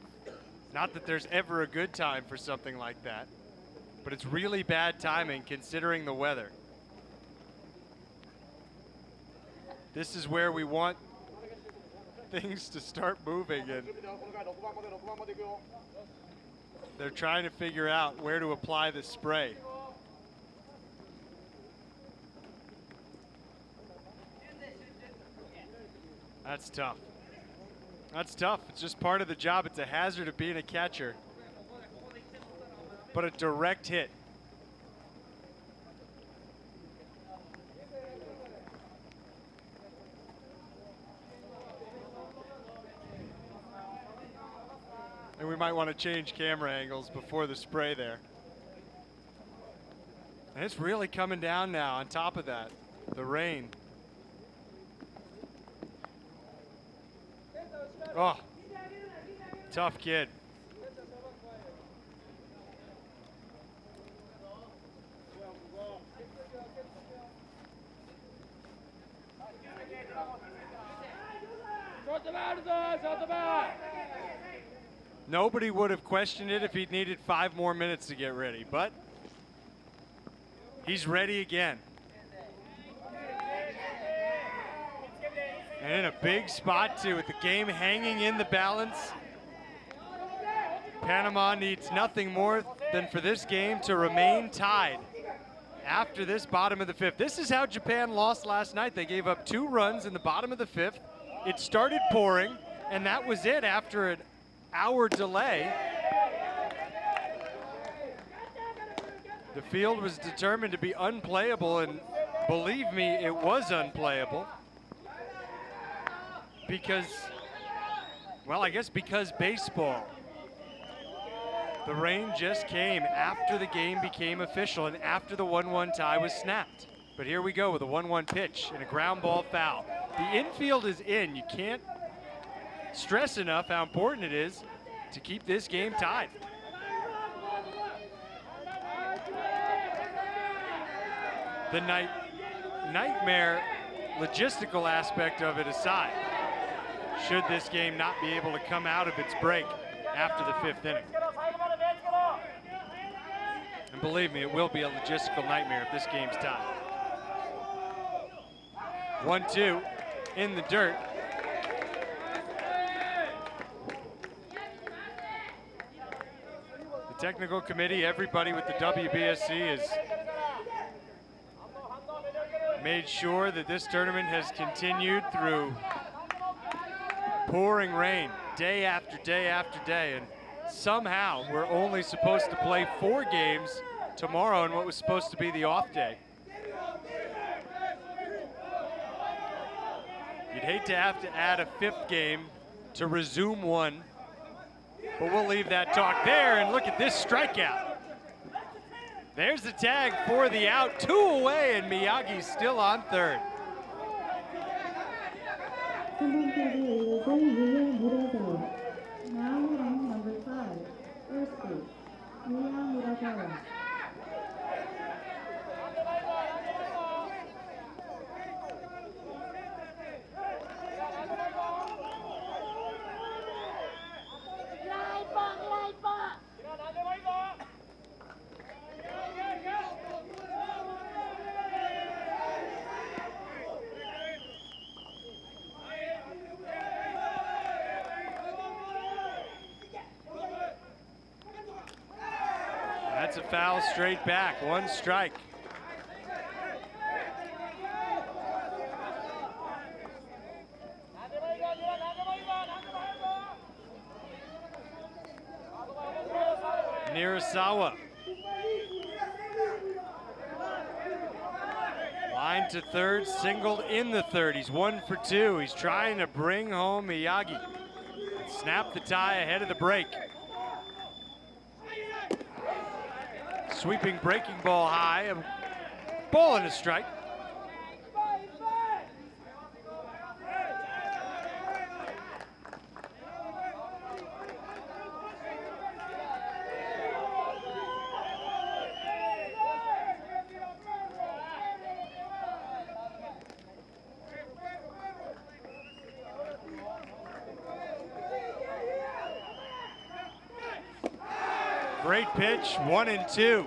Not that there's ever a good time for something like that, but it's really bad timing considering the weather. This is where we want things to start moving, and they're trying to figure out where to apply the spray. That's tough. That's tough. It's just part of the job. It's a hazard of being a catcher. But a direct hit. And we might want to change camera angles before the spray there. And it's really coming down now on top of that, the rain. Oh, tough kid. Nobody would have questioned it if he'd needed 5 more minutes to get ready, but he's ready again. And in a big spot too, with the game hanging in the balance. Panama needs nothing more than for this game to remain tied after this bottom of the 5th. This is how Japan lost last night. They gave up 2 runs in the bottom of the 5th. It started pouring, and that was it after an hour delay. The field was determined to be unplayable, and believe me, it was unplayable. Because, well, I guess because baseball. The rain just came after the game became official and after the 1-1 tie was snapped. But here we go with a 1-1 pitch and a ground ball foul. The infield is in. You can't stress enough how important it is to keep this game tied. The nightmare logistical aspect of it aside, should this game not be able to come out of its break after the 5th inning. And believe me, it will be a logistical nightmare if this game's tied. 1-2 in the dirt. The technical committee, everybody with the WBSC has made sure that this tournament has continued through pouring rain day after day after day, and somehow we're only supposed to play 4 games tomorrow and what was supposed to be the off day. You'd hate to have to add a 5th game to resume one, but we'll leave that talk there and look at this strikeout. There's the tag for the out, 2 away, and Miyagi's still on third. Now hitting number 5, first base, Yuya Murasawa. That's a foul straight back, 1 strike. Nirasawa. Line to third, singled in the third. He's 1 for 2. He's trying to bring home Miyagi. Snap the tie ahead of the break. Sweeping breaking ball high, a ball and a strike. Great pitch, 1-2.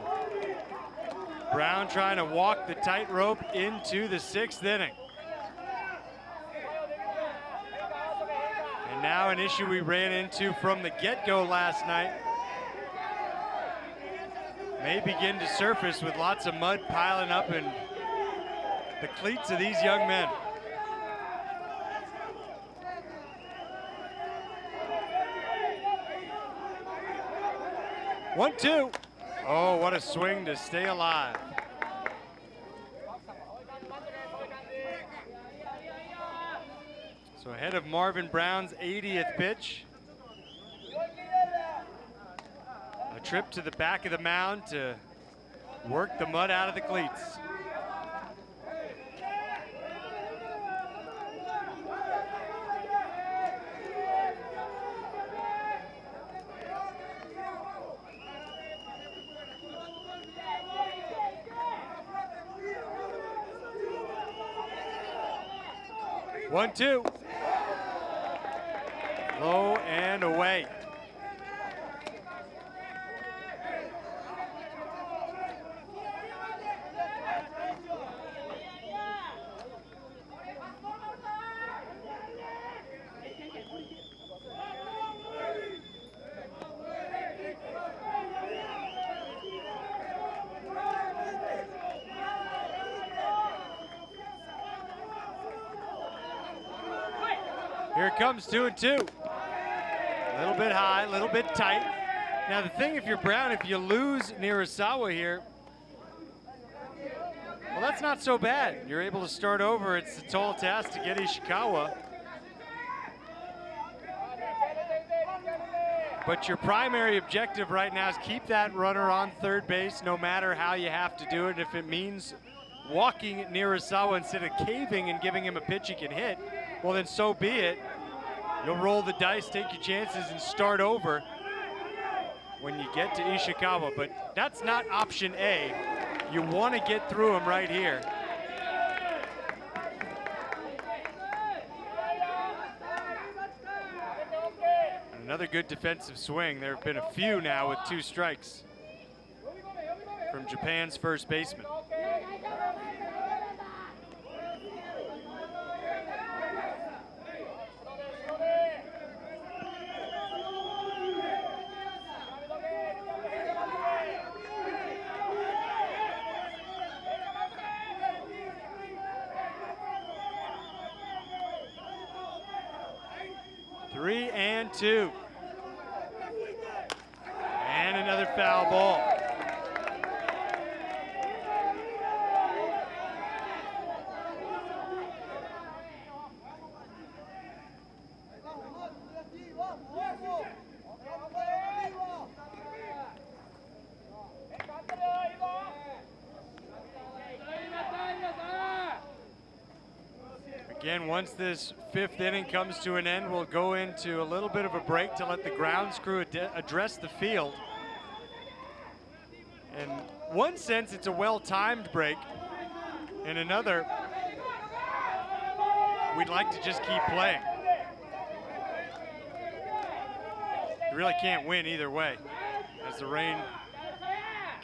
Brown trying to walk the tightrope into the 6th inning. And now an issue we ran into from the get-go last night may begin to surface with lots of mud piling up in the cleats of these young men. One, two. Oh, what a swing to stay alive. So ahead of Marvin Brown's 80th pitch. A trip to the back of the mound to work the mud out of the cleats. One, two. Low and away. Here it comes, 2-2. A little bit high, a little bit tight. Now the thing, if you're Brown, if you lose Nirasawa here, well, that's not so bad. You're able to start over. It's a tall task to get Ishikawa. But your primary objective right now is keep that runner on third base no matter how you have to do it. If it means walking Nirasawa instead of caving and giving him a pitch he can hit, well then so be it. You'll roll the dice, take your chances, and start over when you get to Ishikawa. But that's not option A. You want to get through him right here. Another good defensive swing. There have been a few now with 2 strikes from Japan's first baseman. Three and two. And another foul ball. Again, once this 5th inning comes to an end, we'll go into a little bit of a break to let the grounds crew address the field. In one sense, it's a well-timed break. In another, we'd like to just keep playing. You really can't win either way, as the rain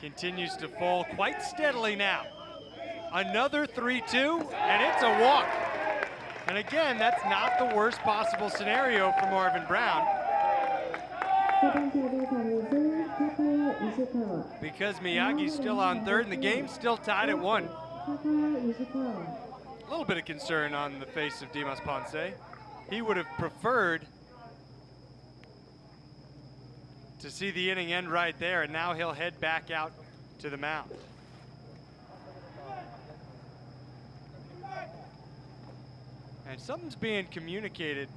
continues to fall quite steadily now. Another 3-2, and it's a walk. And again, that's not the worst possible scenario for Marvin Brown, because Miyagi's still on third and the game's still tied at 1. A little bit of concern on the face of Dimas Ponce. He would have preferred to see the inning end right there, and now he'll head back out to the mound. And something's being communicated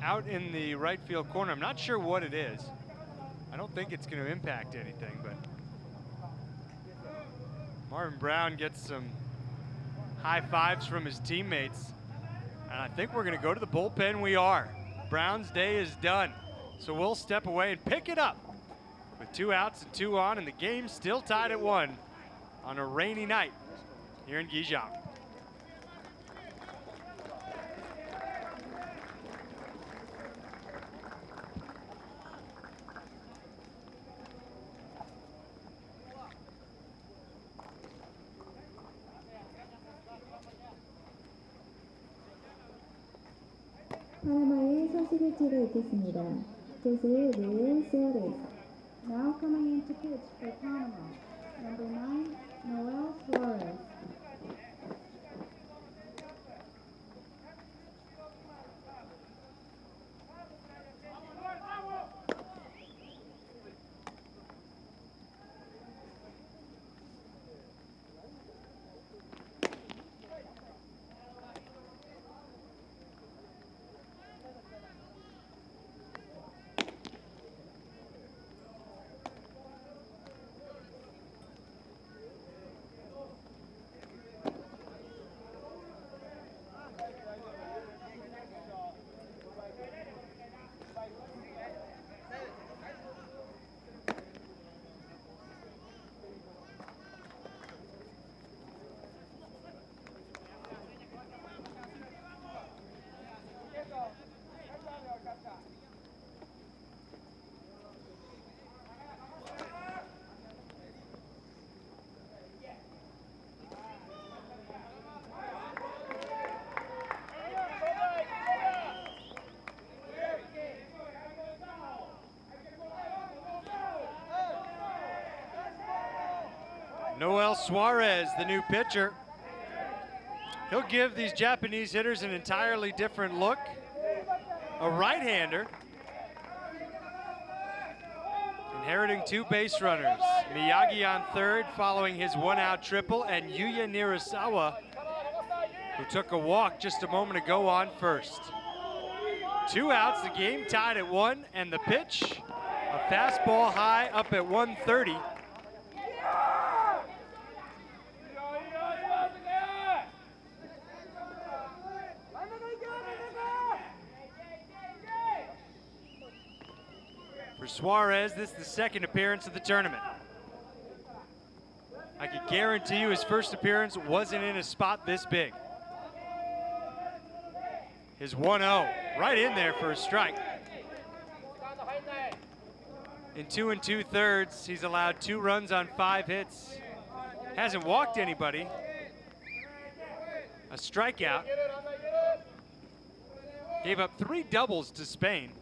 out in the right field corner. I'm not sure what it is. I don't think it's going to impact anything, but Marvin Brown gets some high fives from his teammates. And I think we're going to go to the bullpen. We are. Brown's day is done. So we'll step away and pick it up with 2 outs and 2 on, and the game's still tied at 1 on a rainy night here in Gijang. 파나마의 소식을 전해드리겠습니다. 투수 노엘 수아레스. Now coming in to pitch for Panama, number 9, Noel Suarez. Noel Suarez, the new pitcher. He'll give these Japanese hitters an entirely different look. A right-hander. Inheriting 2 base runners. Miyagi on third following his 1-out triple, and Yuya Nirasawa, who took a walk just a moment ago, on first. 2 outs, the game tied at 1, and the pitch, a fastball high up at 130. For Suarez, this is the 2nd appearance of the tournament. I can guarantee you his first appearance wasn't in a spot this big. His 1-0, right in there for a strike. In 2 2/3, he's allowed 2 runs on 5 hits. Hasn't walked anybody. A strikeout. Gave up 3 doubles to Spain.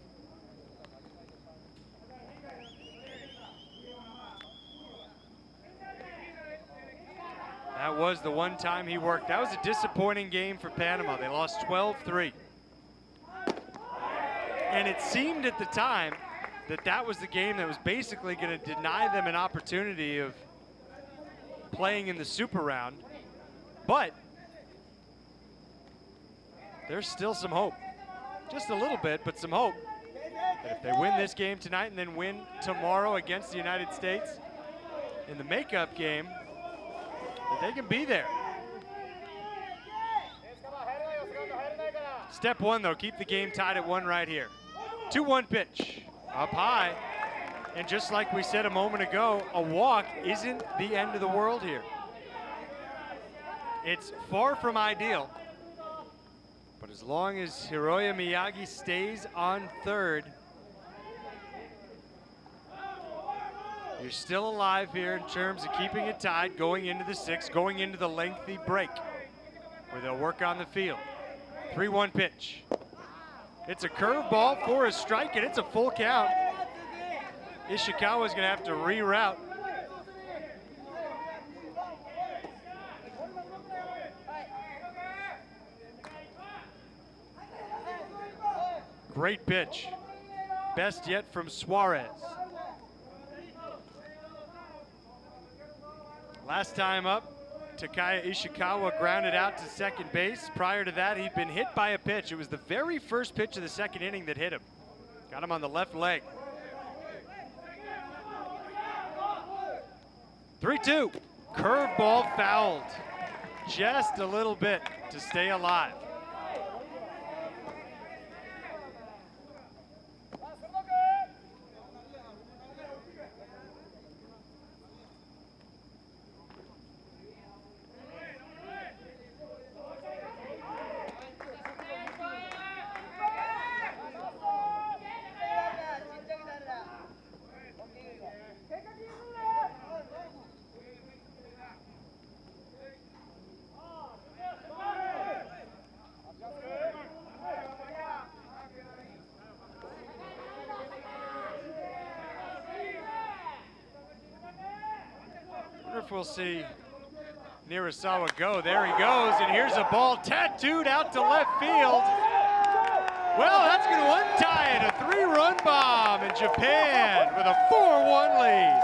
That was the one time he worked. That was a disappointing game for Panama. They lost 12-3. And it seemed at the time that that was the game that was basically going to deny them an opportunity of playing in the Super Round. But there's still some hope. Just a little bit, but some hope. That if they win this game tonight and then win tomorrow against the United States in the makeup game, that they can be there. Step one, though, keep the game tied at 1 right here. 2-1 pitch, up high. And just like we said a moment ago, a walk isn't the end of the world here. It's far from ideal, but as long as Hiroya Miyagi stays on third, you're still alive here in terms of keeping it tied, going into the 6th, going into the lengthy break, where they'll work on the field. 3-1 pitch. It's a curveball for a strike, and it's a full count. Ishikawa's gonna have to reroute. Great pitch. Best yet from Suarez. Last time up, Takaya Ishikawa grounded out to second base. Prior to that, he'd been hit by a pitch. It was the very first pitch of the second inning that hit him. Got him on the left leg. 3-2. Curveball fouled. Just a little bit to stay alive. We'll see Nirasawa go. There he goes, and here's a ball tattooed out to left field. Well, that's going to untie it. A 3-run bomb in Japan with a 4-1 lead.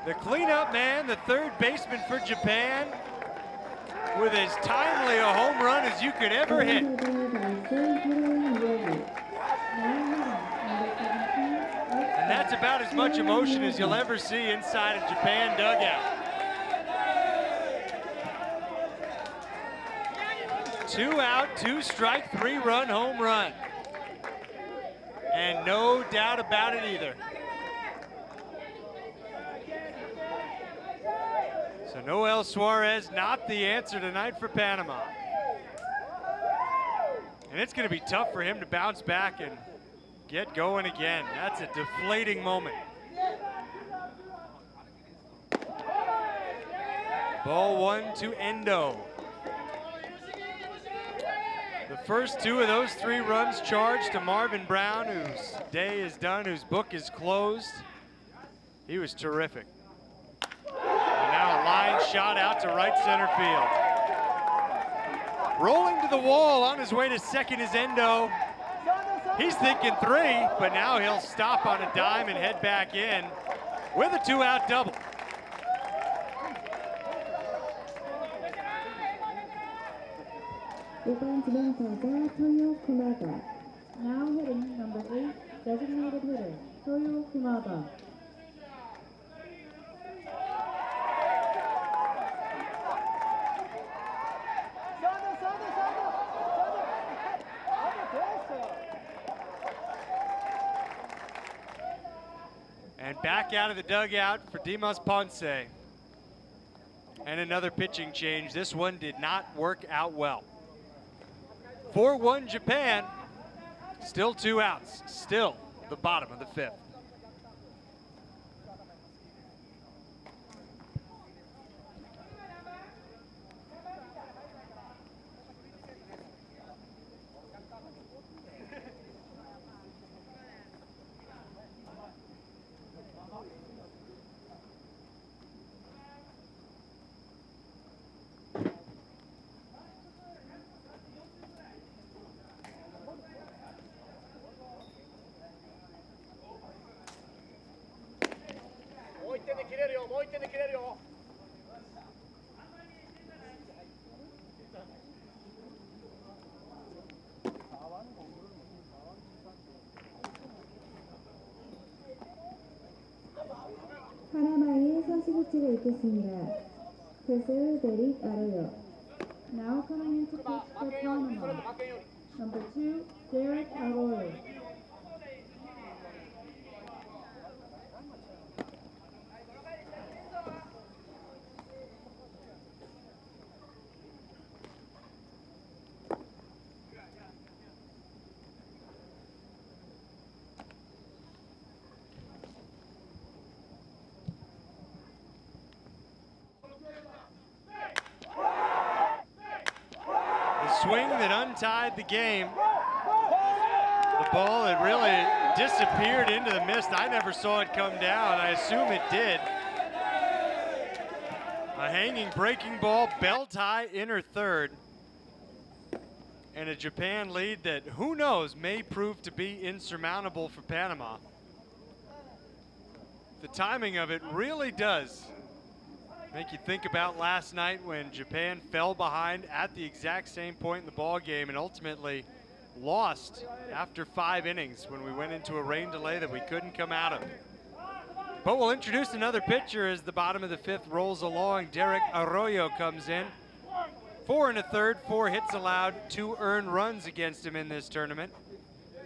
The cleanup man, the third baseman for Japan, with as timely a home run as you could ever hit. And that's about as much emotion as you'll ever see inside a Japan dugout. 2 out, 2 strike, 3-run home run. And no doubt about it either. So Noel Suarez not the answer tonight for Panama. And it's going to be tough for him to bounce back and get going again. That's a deflating moment. Ball 1 to Endo. The first 2 of those 3 runs charged to Marvin Brown, whose day is done, whose book is closed. He was terrific. And now a line shot out to right center field. Rolling to the wall on his way to second is Endo. He's thinking 3, but now he'll stop on a dime and head back in with a 2-out double. Now hitting number 8, designated hitter, Toyo Kumada. And back out of the dugout for Dimas Ponce. And another pitching change. This one did not work out well. 4-1 Japan. Still 2 outs. Still the bottom of the 5th. 스위치가 있겠습니다. 패스 데릭 아로요. Now coming into pitch for Panama. Number 2, Derek Arroyo. Swing that untied the game. The ball had really disappeared into the mist. I never saw it come down. I assume it did. A hanging breaking ball, belt high inner third. And a Japan lead that, who knows, may prove to be insurmountable for Panama. The timing of it really does make you think about last night when Japan fell behind at the exact same point in the ball game and ultimately lost after 5 innings when we went into a rain delay that we couldn't come out of. But we'll introduce another pitcher as the bottom of the 5th rolls along. Derek Arroyo comes in. 4 1/3, 4 hits allowed, 2 earned runs against him in this tournament.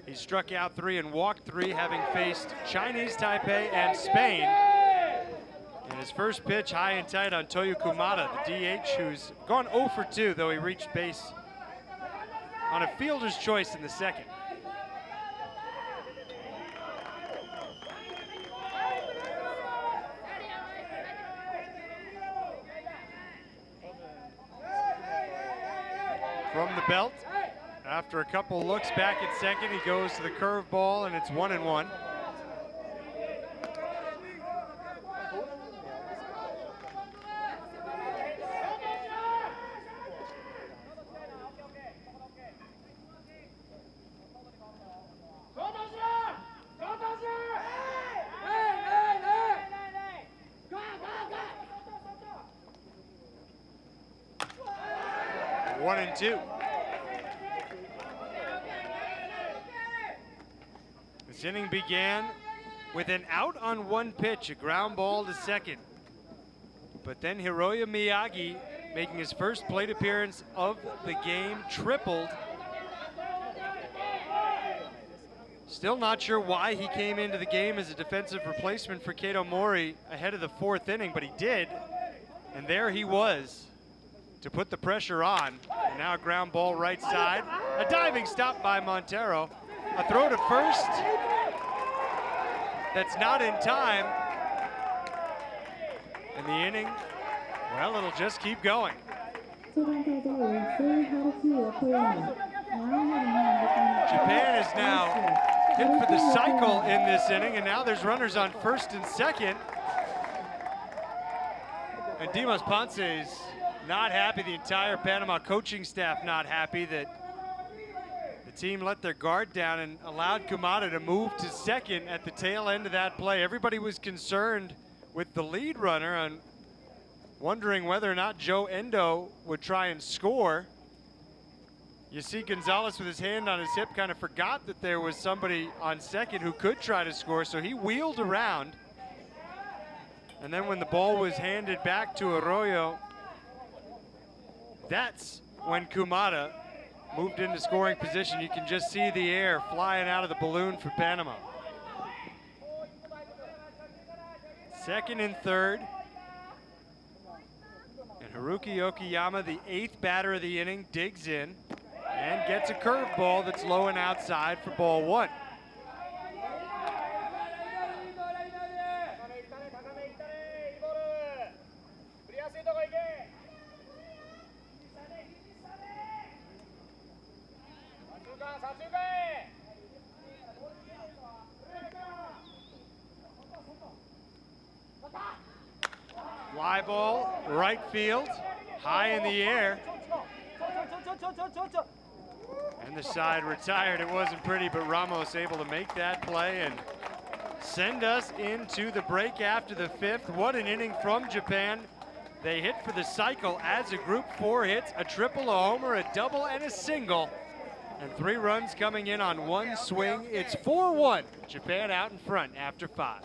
He struck out 3 and walked 3, having faced Chinese Taipei and Spain. And his first pitch high and tight on Toyo Kumada, the DH, who's gone 0 for 2, though he reached base on a fielder's choice in the second. From the belt, after a couple looks back at second, he goes to the curveball, and it's 1-1. One and two. This inning began with an out on 1 pitch, a ground ball to second. But then Hiroya Miyagi, making his first plate appearance of the game, tripled. Still not sure why he came into the game as a defensive replacement for Kato Mori ahead of the 4th inning, but he did. And there he was to put the pressure on. And now a ground ball right side. A diving stop by Montero. A throw to first. That's not in time. And the inning, well, it'll just keep going. Japan is now hit for the cycle in this inning, and now there's runners on first and second. And Dimas Ponce's not happy, the entire Panama coaching staff not happy that the team let their guard down and allowed Kumada to move to second at the tail end of that play. Everybody was concerned with the lead runner and wondering whether or not Joe Endo would try and score. You see Gonzalez with his hand on his hip kind of forgot that there was somebody on second who could try to score, so he wheeled around. And then when the ball was handed back to Arroyo, that's when Kumada moved into scoring position. You can just see the air flying out of the balloon for Panama. Second and third. And Haruki Okiyama, the 8th batter of the inning, digs in and gets a curveball that's low and outside for ball 1. Fly ball, right field, high in the air. And the side retired. It wasn't pretty, but Ramos able to make that play and send us into the break after the 5th. What an inning from Japan. They hit for the cycle as a group, 4 hits, a triple, a homer, a double, and a single. And 3 runs coming in on 1 swing. It's 4-1. Japan out in front after 5.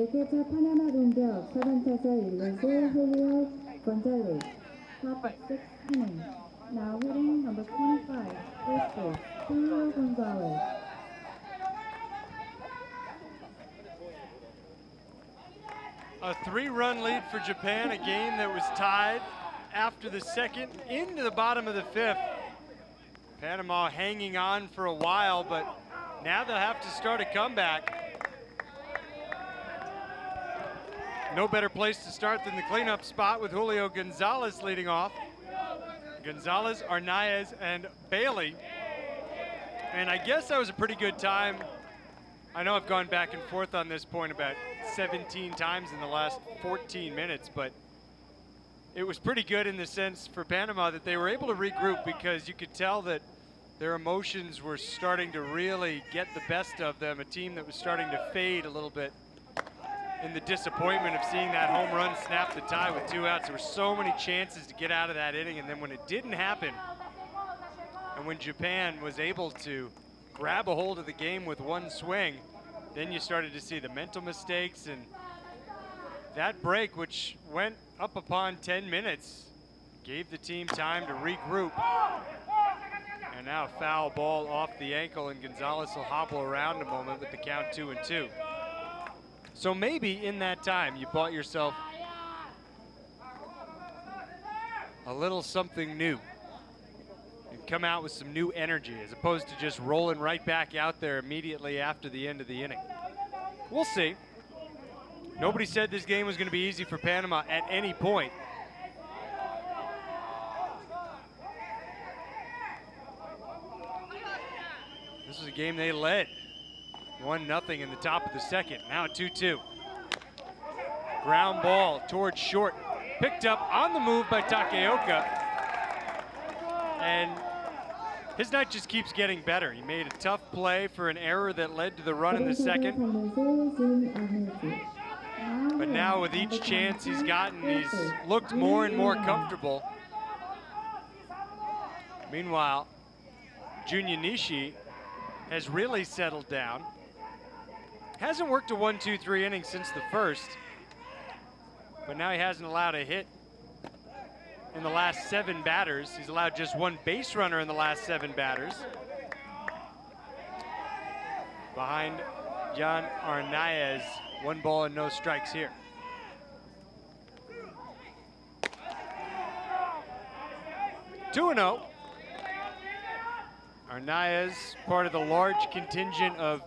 4회차 파나마 공격 4번 타자 1루수 훌리오 건잘레스. Top of 6th inning. Now hitting number 25, first base, Julio Gonzalez. A 3-run lead for Japan, a game that was tied after the second into the bottom of the 5th. Panama hanging on for a while, but now they'll have to start a comeback. No better place to start than the cleanup spot with Julio Gonzalez leading off. Gonzalez, Arnaez, and Bailey. And I guess that was a pretty good time. I know I've gone back and forth on this point about 17 times in the last 14 minutes, but it was pretty good in the sense for Panama that they were able to regroup, because you could tell that their emotions were starting to really get the best of them, a team that was starting to fade a little bit in the disappointment of seeing that home run snap the tie with 2 outs. There were so many chances to get out of that inning, and then when it didn't happen, and when Japan was able to grab a hold of the game with 1 swing, then you started to see the mental mistakes, and that break, which went up upon 10 minutes, gave the team time to regroup. And now a foul ball off the ankle, and Gonzalez will hobble around a moment with the count 2-2. So maybe in that time you bought yourself a little something new and come out with some new energy, as opposed to just rolling right back out there immediately after the end of the inning. We'll see. Nobody said this game was going to be easy for Panama at any point. This was a game they led 1-0 in the top of the second. Now 2-2. Ground ball towards short. Picked up on the move by Takeoka. And his night just keeps getting better. He made a tough play for an error that led to the run in the second. But now with each chance he's gotten, he's looked more and more comfortable. Meanwhile, Junya Nishi has really settled down. Hasn't worked a 1-2-3 inning since the first, but now he hasn't allowed a hit in the last 7 batters. He's allowed just 1 base runner in the last 7 batters. Behind Jan Arnaez, 1 ball and no strikes here. Two 2-0. Arnaez, part of the large contingent of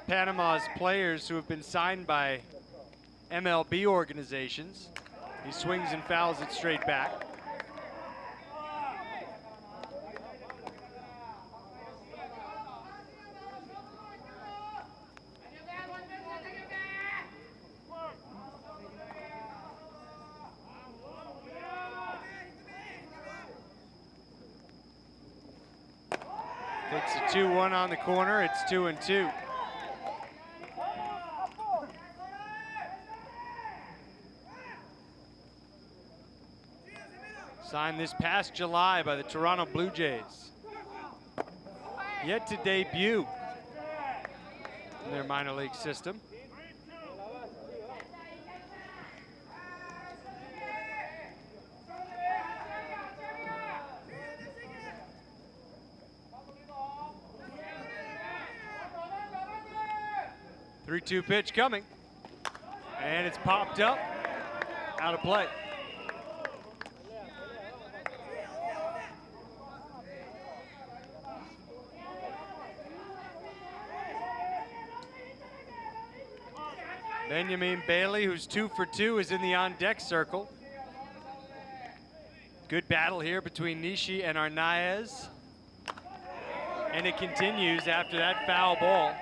Panama's players who have been signed by MLB organizations. He swings and fouls it straight back. Takes a 2-1 on the corner. It's 2-2. Signed this past July by the Toronto Blue Jays. Yet to debut in their minor league system. Three-two pitch coming, and it's popped up, out of play. Benjamin Bailey, who's 2 for 2, is in the on-deck circle. Good battle here between Nishi and Arnaez. And it continues after that foul ball.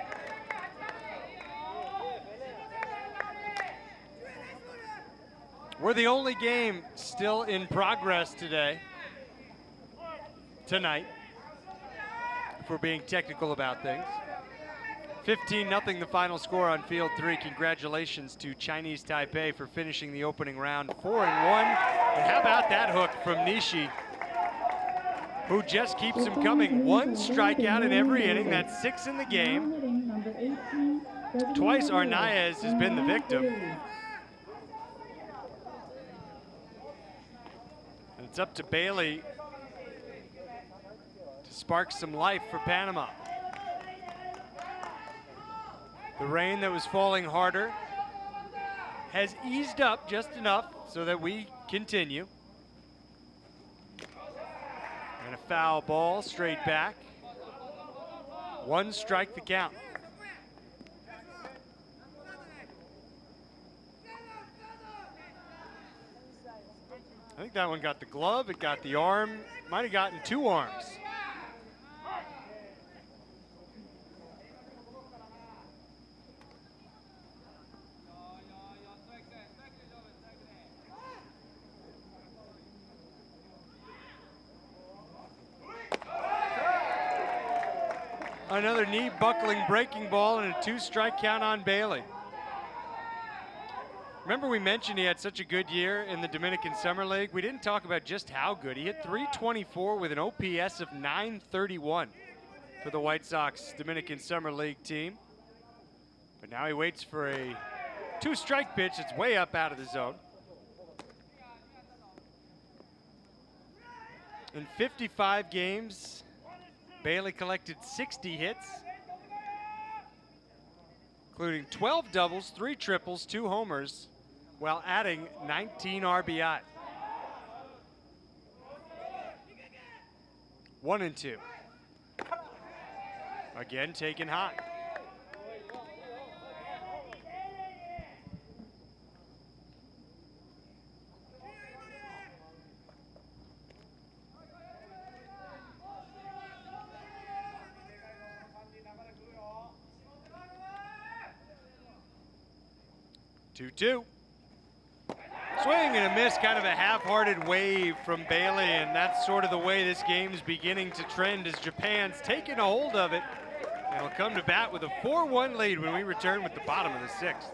We're the only game still in progress tonight, if we're being technical about things. 15-0 the final score on Field 3. Congratulations to Chinese Taipei for finishing the opening round 4-1. And how about that hook from Nishi, who just keeps him coming. 1 strikeout in every inning. That's 6 in the game. Number 18, Twice Arnaez has been the victim. And it's up to Bailey to spark some life for Panama. The rain that was falling harder has eased up just enough so that we continue. And a foul ball straight back. One strike the count. I think that one got the glove, it got the arm, might have gotten two arms. Another knee buckling breaking ball and a two-strike count on Bailey. Remember we mentioned he had such a good year in the Dominican Summer League? We didn't talk about just how good. He hit .324 with an OPS of .931 for the White Sox Dominican Summer League team. But now he waits for a two-strike pitch. It's way up out of the zone. In 55 games, Bailey collected 60 hits, including 12 doubles, 3 triples, 2 homers, while adding 19 RBI. 1-2. Again, taken high. Two. Swing and a miss, kind of a half-hearted wave from Bailey, and that's sort of the way this game's beginning to trend as Japan's taking a hold of it. And will come to bat with a 4-1 lead when we return with the bottom of the 6th.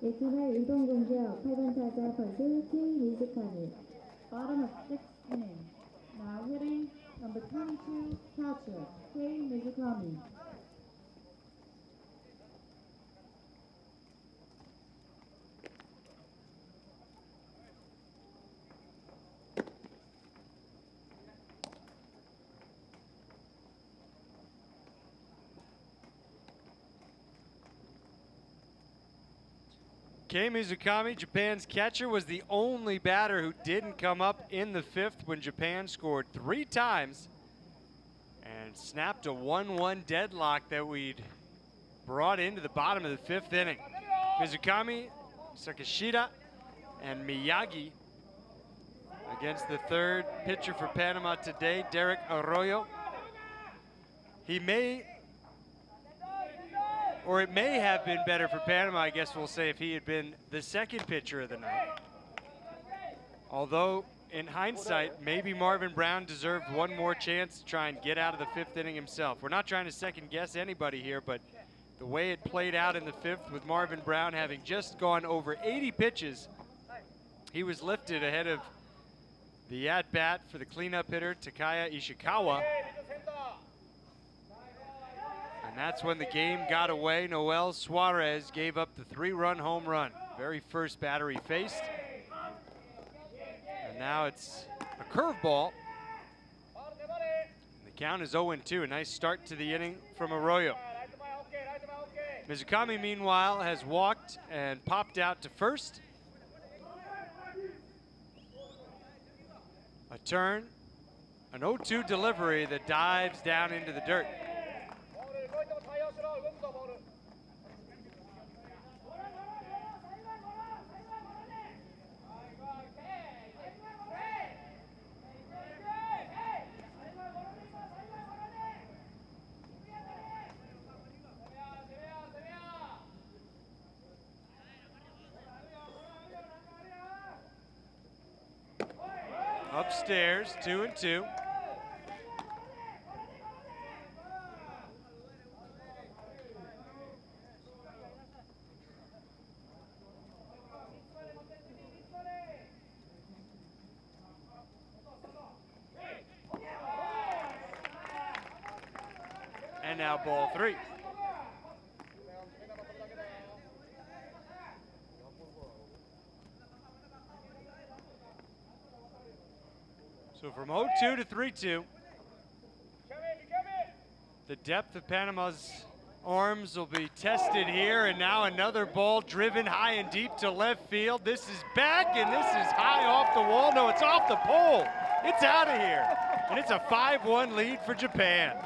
예선할 이동 공격 8번 타자 번수 K 미즈카미. Bottom of 6th inning. Now hitting number 22, catcher, Kei Mizukami. Kei Mizukami, Japan's catcher, was the only batter who didn't come up in the 5th when Japan scored 3 times and snapped a 1-1 deadlock that we'd brought into the bottom of the 5th inning. Mizukami, Sakashida, and Miyagi against the 3rd pitcher for Panama today, Derek Arroyo. He may, or it may have been better for Panama, I guess we'll say, if he had been the 2nd pitcher of the night. Although, in hindsight, maybe Marvin Brown deserved one more chance to try and get out of the 5th inning himself. We're not trying to second guess anybody here, but the way it played out in the 5th with Marvin Brown having just gone over 80 pitches, he was lifted ahead of the at-bat for the cleanup hitter, Takaya Ishikawa. And And that's when the game got away. Noel Suarez gave up the 3-run home run. Very first batter he faced. And now it's a curveball. The count is 0-2. A nice start to the inning from Arroyo. Mizukami, meanwhile, has walked and popped out to first. A turn, an 0-2 delivery that dives down into the dirt. Upstairs, 2-2. And now ball 3. So from 0-2 to 3-2, the depth of Panama's arms will be tested here, and now another ball driven high and deep to left field. This is back, and this is high off the wall. No, it's off the pole. It's out of here, and it's a 5-1 lead for Japan.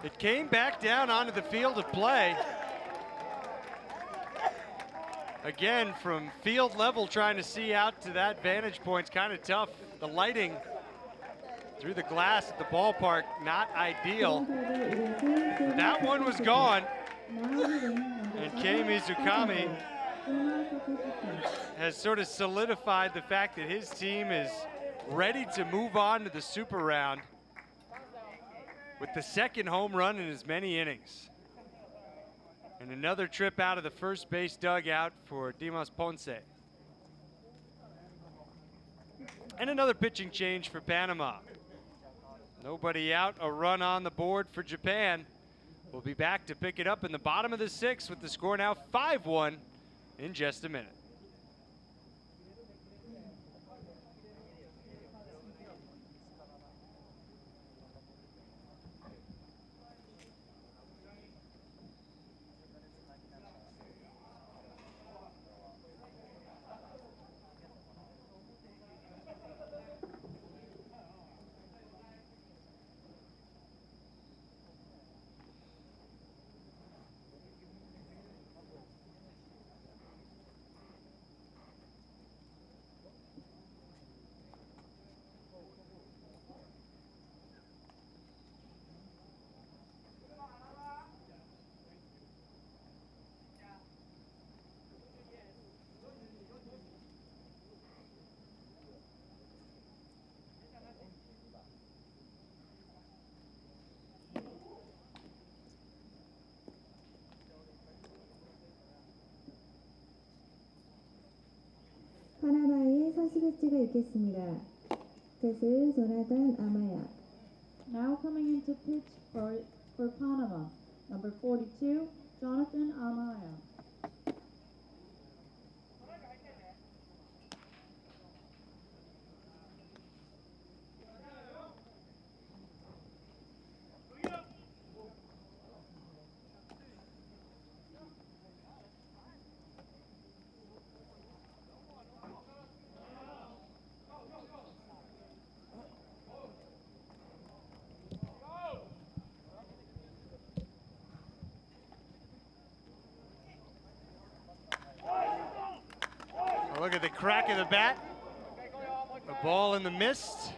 It came back down onto the field of play. Again, from field level, trying to see out to that vantage point's kind of tough. The lighting through the glass at the ballpark, not ideal. That one was gone. And Kei Mizukami has sort of solidified the fact that his team is ready to move on to the super round with the second home run in as many innings. And another trip out of the first base dugout for Dimas Ponce. And another pitching change for Panama. Nobody out, a run on the board for Japan. We'll be back to pick it up in the bottom of the 6th with the score now 5-1 in just a minute. 파나마의 선수 배지가 있겠습니다. 투수 조나단 아마야. Now coming into pitch for Panama, number 42, Jonathan Amaya. Look at the crack of the bat. A ball in the mist.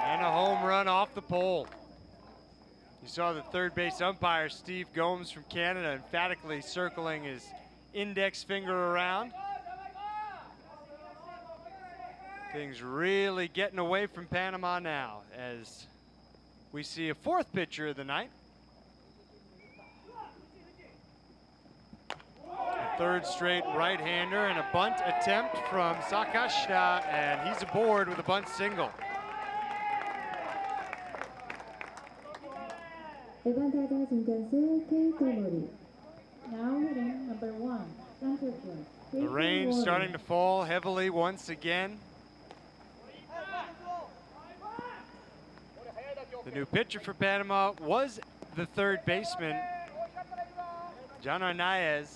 And a home run off the pole. You saw the third base umpire, Steve Gomes from Canada, emphatically circling his index finger around. Things really getting away from Panama now as we see a 4th pitcher of the night. Third straight right-hander and a bunt attempt from Sakashita, and he's aboard with a bunt single. 2번 타자 중견수 케이토 모리. Now hitting number 1, center field. The rain starting to fall heavily once again. The new pitcher for Panama was the third baseman, Gijang-Hyundai.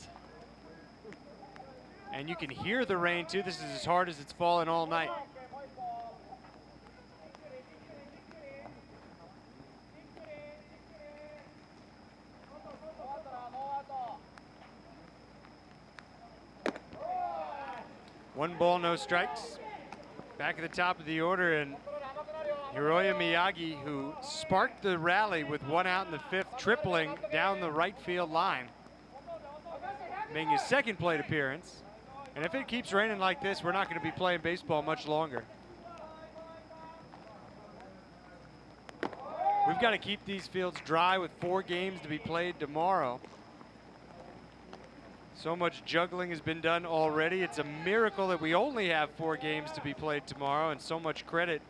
And you can hear the rain too. This is as hard as it's fallen all night. One ball, no strikes. Back at the top of the order, and Hiroya Miyagi, who sparked the rally with 1 out in the 5th, tripling down the right field line, making his second plate appearance. And if it keeps raining like this, we're not going to be playing baseball much longer. We've got to keep these fields dry with 4 games to be played tomorrow. So much juggling has been done already. It's a miracle that we only have 4 games to be played tomorrow, and so much credit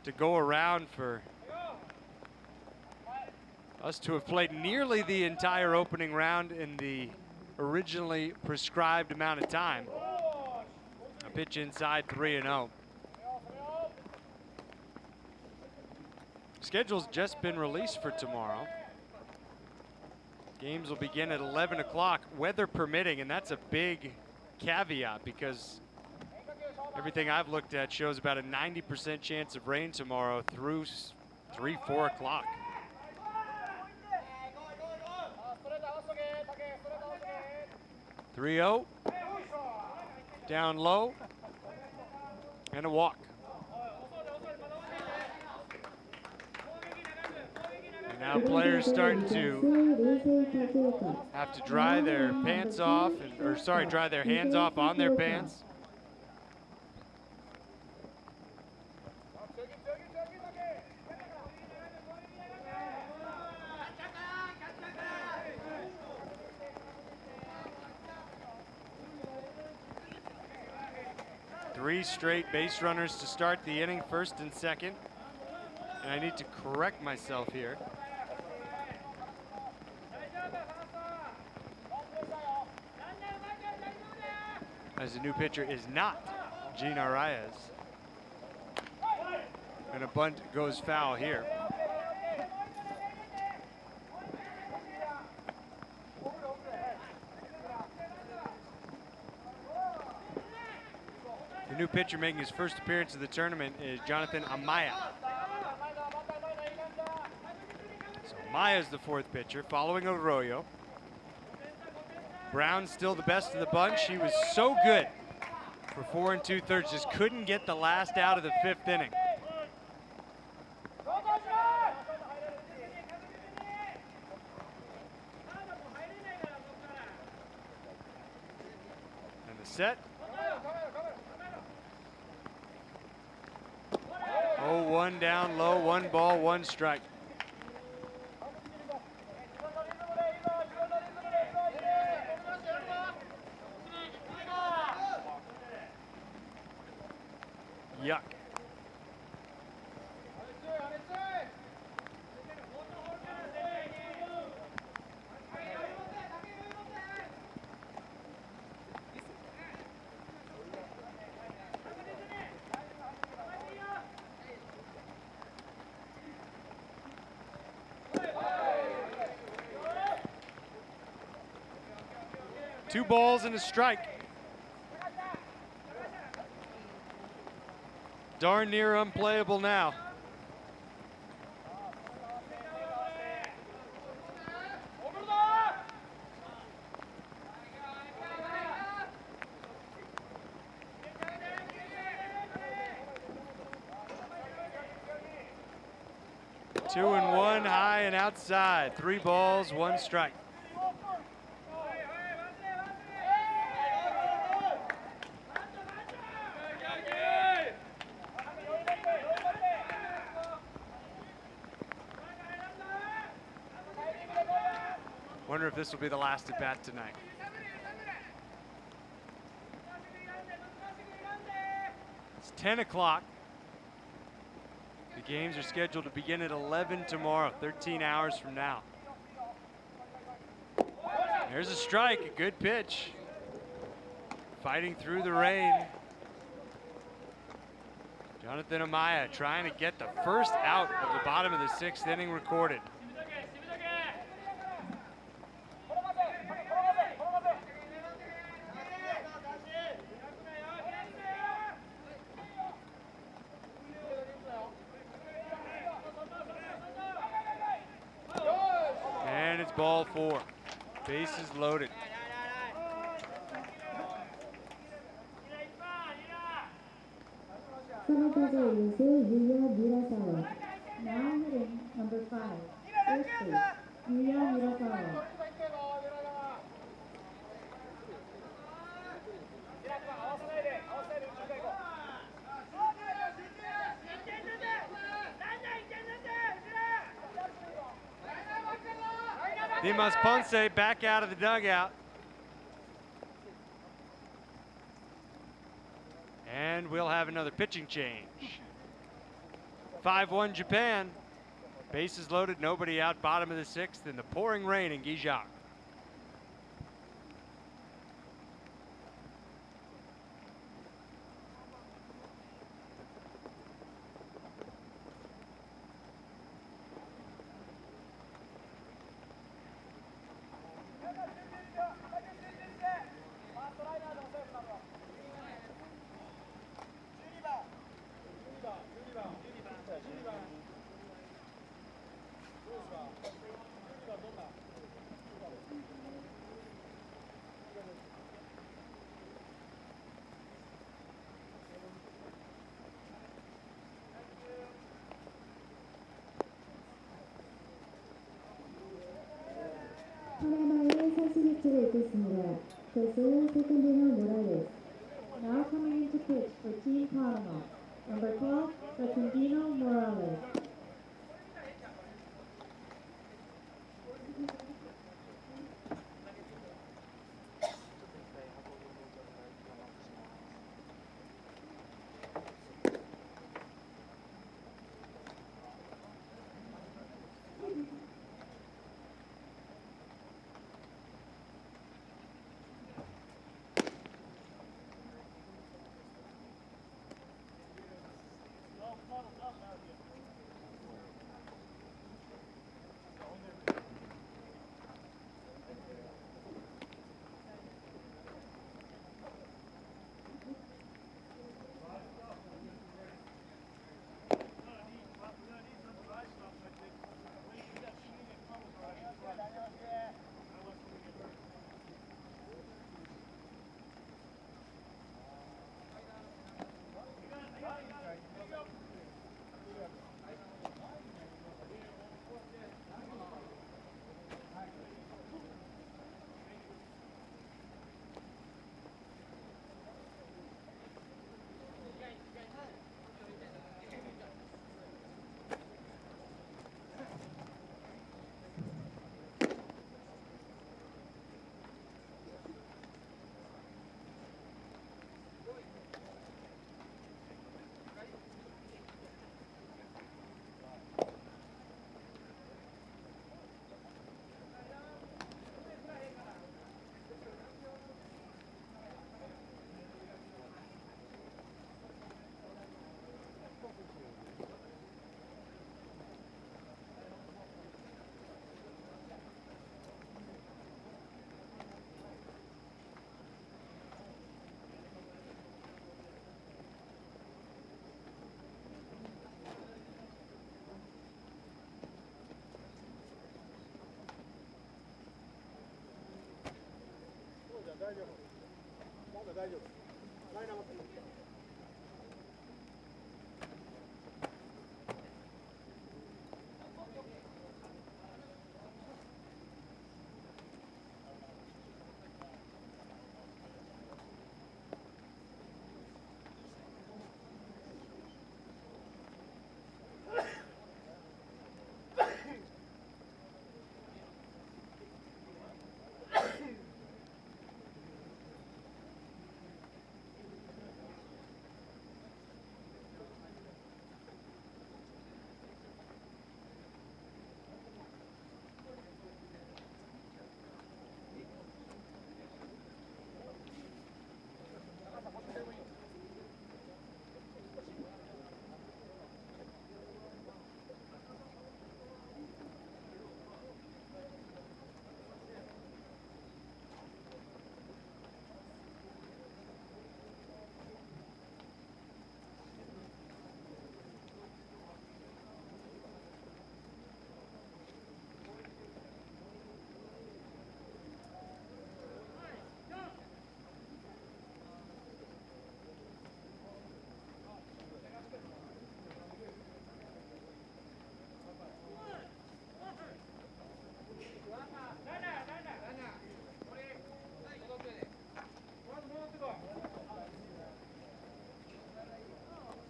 to go around for us to have played nearly the entire opening round in the originally prescribed amount of time. A pitch inside, 3-0. Schedule's just been released for tomorrow. Games will begin at 11 o'clock, weather permitting, and that's a big caveat because everything I've looked at shows about a 90% chance of rain tomorrow through 3, 4 o'clock. (3-0), down low, and a walk. And now players starting to have to dry their pants off, dry their hands off on their pants. Three straight base runners to start the inning, first and second. And I need to correct myself here. As the new pitcher is not Gina Reyes. And a bunt goes foul here. The new pitcher making his first appearance of the tournament is Jonathan Amaya. So Amaya's the 4th pitcher, following Arroyo. Brown's still the best of the bunch. He was so good for 4 2/3, just couldn't get the last out of the 5th inning. And the set. 0-1 down low, 1 ball, 1 strike. Yuck. Two balls and a strike. Darn near unplayable now. Two and one, high and outside. 3 balls, 1 strike. Wonder if this will be the last at bat tonight. It's 10 o'clock. The games are scheduled to begin at 11 tomorrow, 13 hours from now. There's a strike, a good pitch. Fighting through the rain. Jonathan Amaya trying to get the first out of the bottom of the 6th inning recorded. And it's ball 4. Bases loaded. Now hitting number 5, first base, Yuya Murasawa. Dimas Ponce back out of the dugout. And we'll have another pitching change. 5-1 Japan. Bases loaded, nobody out, bottom of the 6th in the pouring rain in Gijang. 파나마의 선수리치를 있겠습니다. 투수 세컨디노 모랄레스. Now coming into pitch for Team Panama, number 12, Secondino Morales.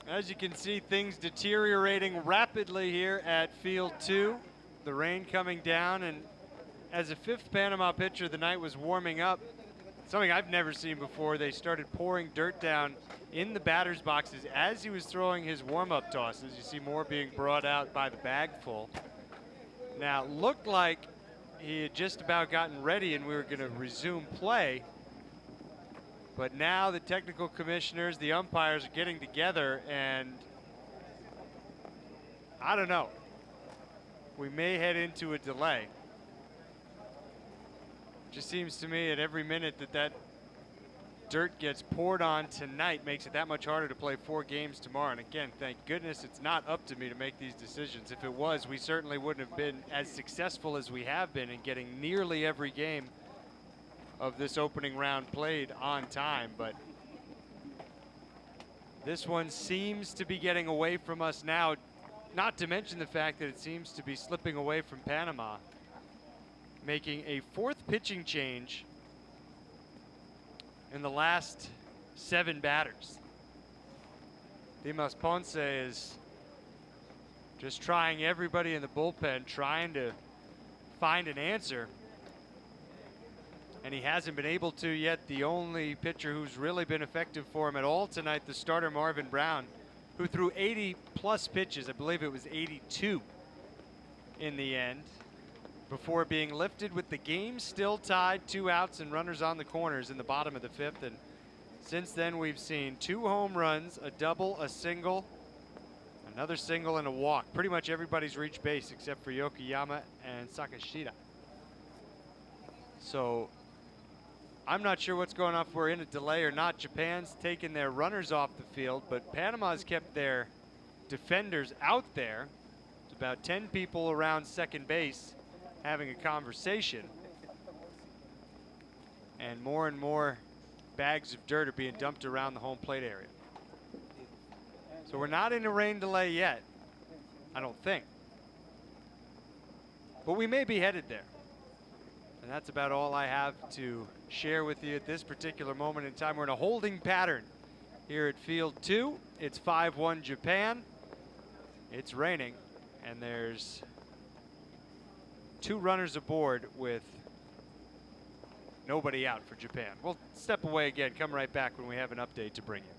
As you can see, things deteriorating rapidly here at Field 2. The rain coming down, and as a fifth Panama pitcher, the night was warming up. Something I've never seen before. They started pouring dirt down in the batter's boxes as he was throwing his warm-up tosses. You see more being brought out by the bag full. Now, looked like he had just about gotten ready and we were going to resume play. But now the technical commissioners, the umpires are getting together, and I don't know. We may head into a delay. Just seems to me at every minute that dirt gets poured on tonight makes it that much harder to play 4 games tomorrow. And again, thank goodness it's not up to me to make these decisions. If it was, we certainly wouldn't have been as successful as we have been in getting nearly every game of this opening round played on time. But this one seems to be getting away from us now, not to mention the fact that it seems to be slipping away from Panama, making a 4th pitching change in the last 7 batters. Dimas Ponce is just trying everybody in the bullpen, trying to find an answer. And he hasn't been able to yet. The only pitcher who's really been effective for him at all tonight, the starter Marvin Brown, who threw 80+ pitches, I believe it was 82 in the end, before being lifted with the game still tied, 2 outs and runners on the corners in the bottom of the 5th. And since then we've seen 2 home runs, a double, a single, another single, and a walk. Pretty much everybody's reached base except for Yokoyama and Sakashita. So I'm not sure what's going on, if we're in a delay or not. Japan's taken their runners off the field, but Panama's kept their defenders out there. It's about 10 people around second base having a conversation. And more bags of dirt are being dumped around the home plate area. So we're not in a rain delay yet, I don't think. But we may be headed there. And that's about all I have to share with you at this particular moment in time. We're in a holding pattern here at Field 2. It's 5-1 Japan. It's raining, and there's 2 runners aboard with nobody out for Japan. We'll step away again, come right back when we have an update to bring you.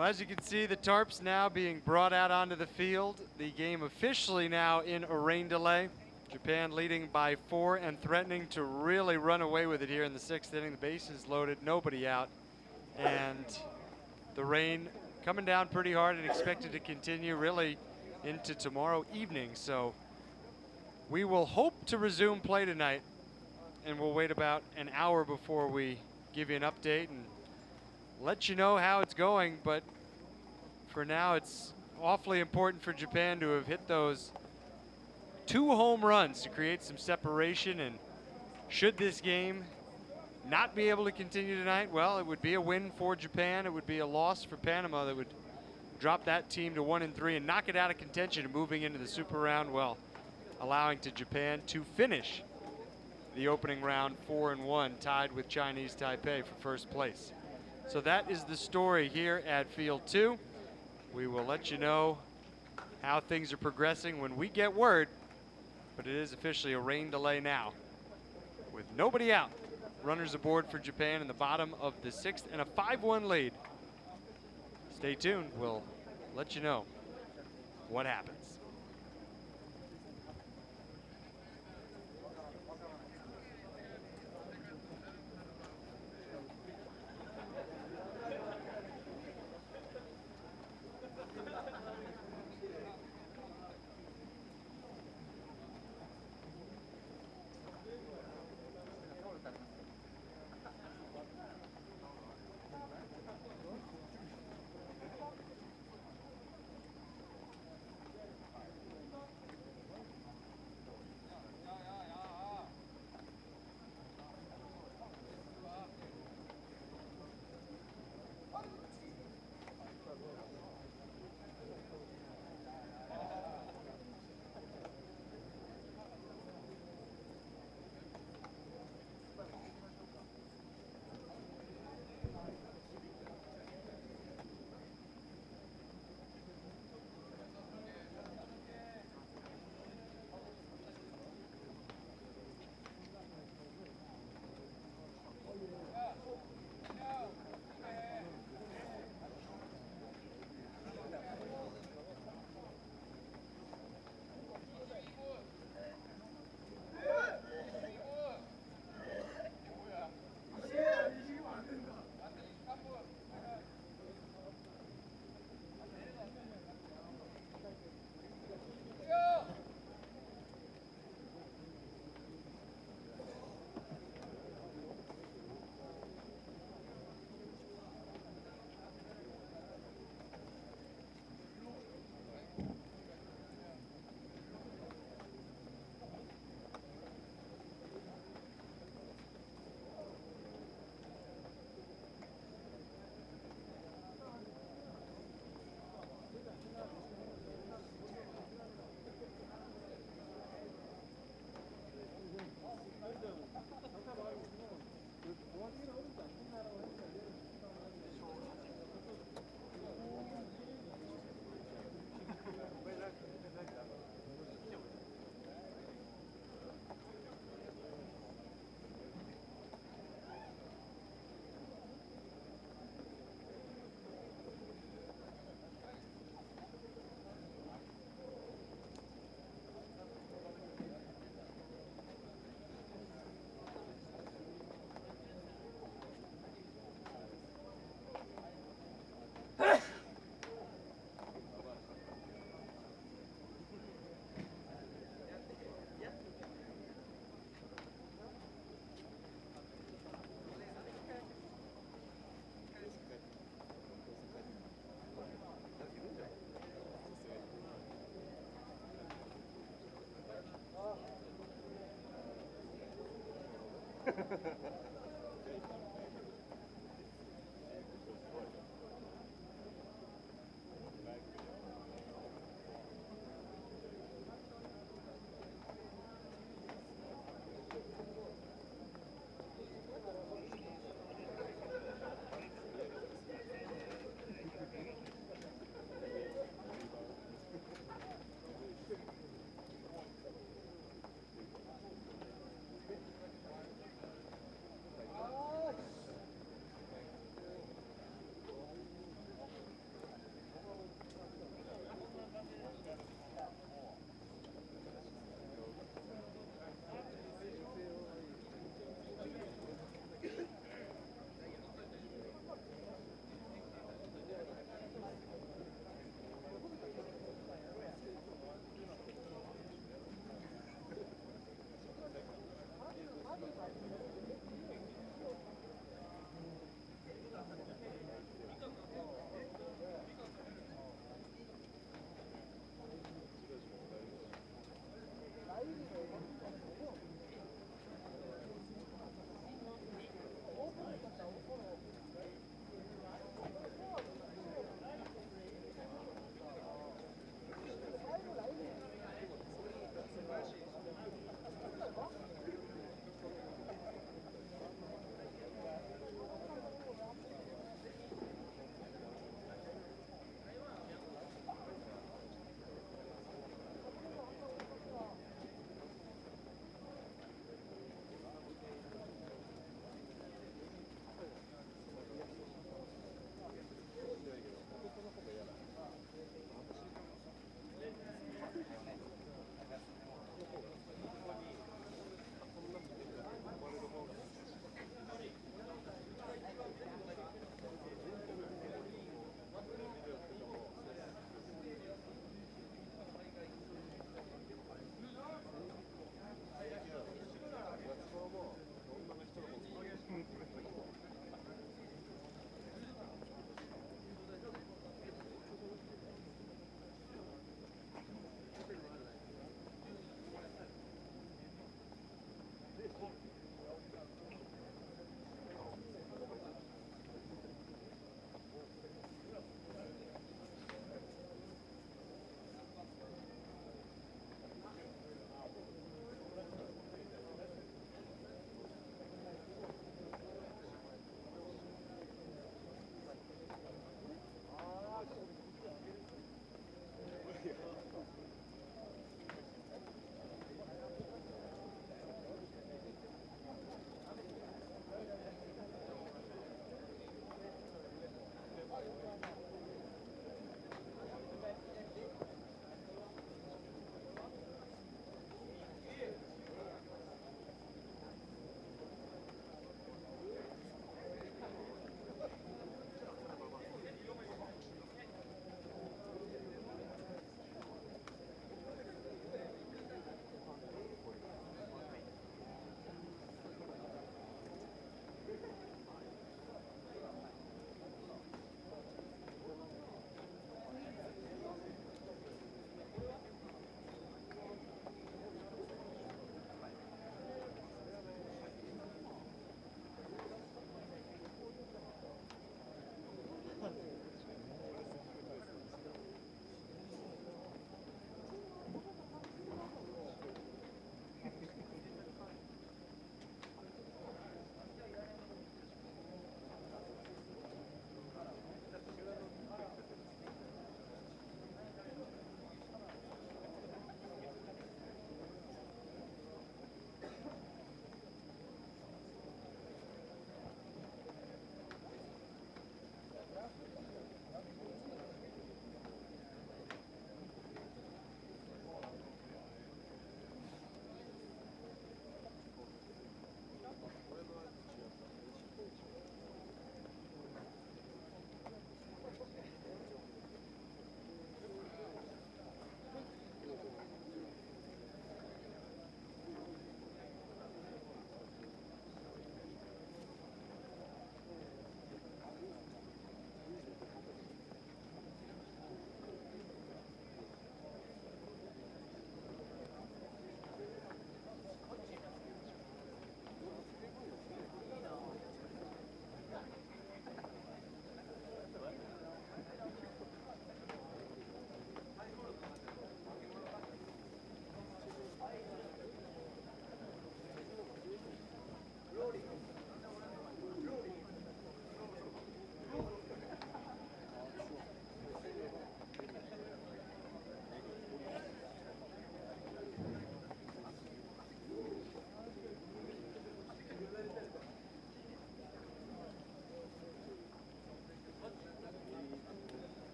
Well, as you can see, the tarps now being brought out onto the field. The game officially now in a rain delay. Japan leading by 4 and threatening to really run away with it here in the 6th inning. The bases loaded, nobody out. And the rain coming down pretty hard and expected to continue really into tomorrow evening. So we will hope to resume play tonight, and we'll wait about an hour before we give you an update and let you know how it's going. But for now, it's awfully important for Japan to have hit those 2 home runs to create some separation. And should this game not be able to continue tonight, well, it would be a win for Japan. It would be a loss for Panama that would drop that team to 1-3 and knock it out of contention and moving into the super round, well, allowing to Japan to finish the opening round 4-1, tied with Chinese Taipei for first place. So that is the story here at Field 2. We will let you know how things are progressing when we get word, but it is officially a rain delay now with nobody out. Runners aboard for Japan in the bottom of the 6th and a 5-1 lead. Stay tuned. We'll let you know what happens.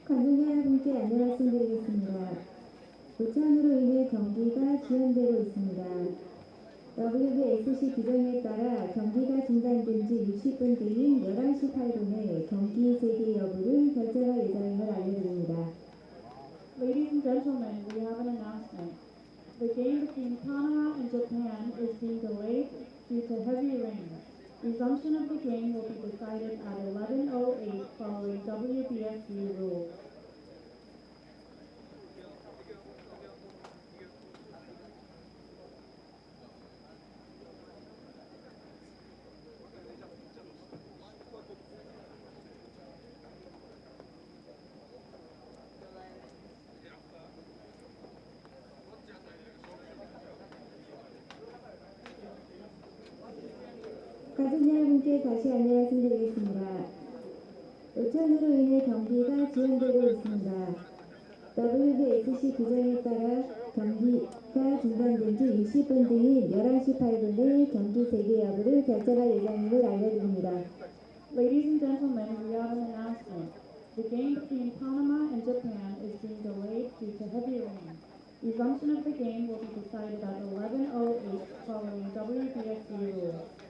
관중 여러분께 안내 말씀드리겠습니다. 우천으로 인해 경기가 지연되고 있습니다. WBSC 규정에 따라 경기가 중단된 지 60분 뒤인 11시 8분에 경기 재개 여부를 결정할 예정임을 알려드립니다. Ladies and gentlemen, we have an announcement. The game between Panama and Japan is being delayed due to heavy rain. Resumption of the game will be decided at 11:08 following WBSC rules. 관중 여러분께 다시 안내 말씀드리겠습니다. 우천으로 인해 경기가 지연되고 있습니다. WBSC 규정에 따라 경기가 중단된 지 60분 뒤인 11시 8분에 경기 재개 여부를 결정할 예정임을 알려드립니다. Ladies and gentlemen, we have an announcement. The game between Panama and Japan is being delayed due to heavy rain. Resumption of the game will be decided at 11:08 following WBSC rules.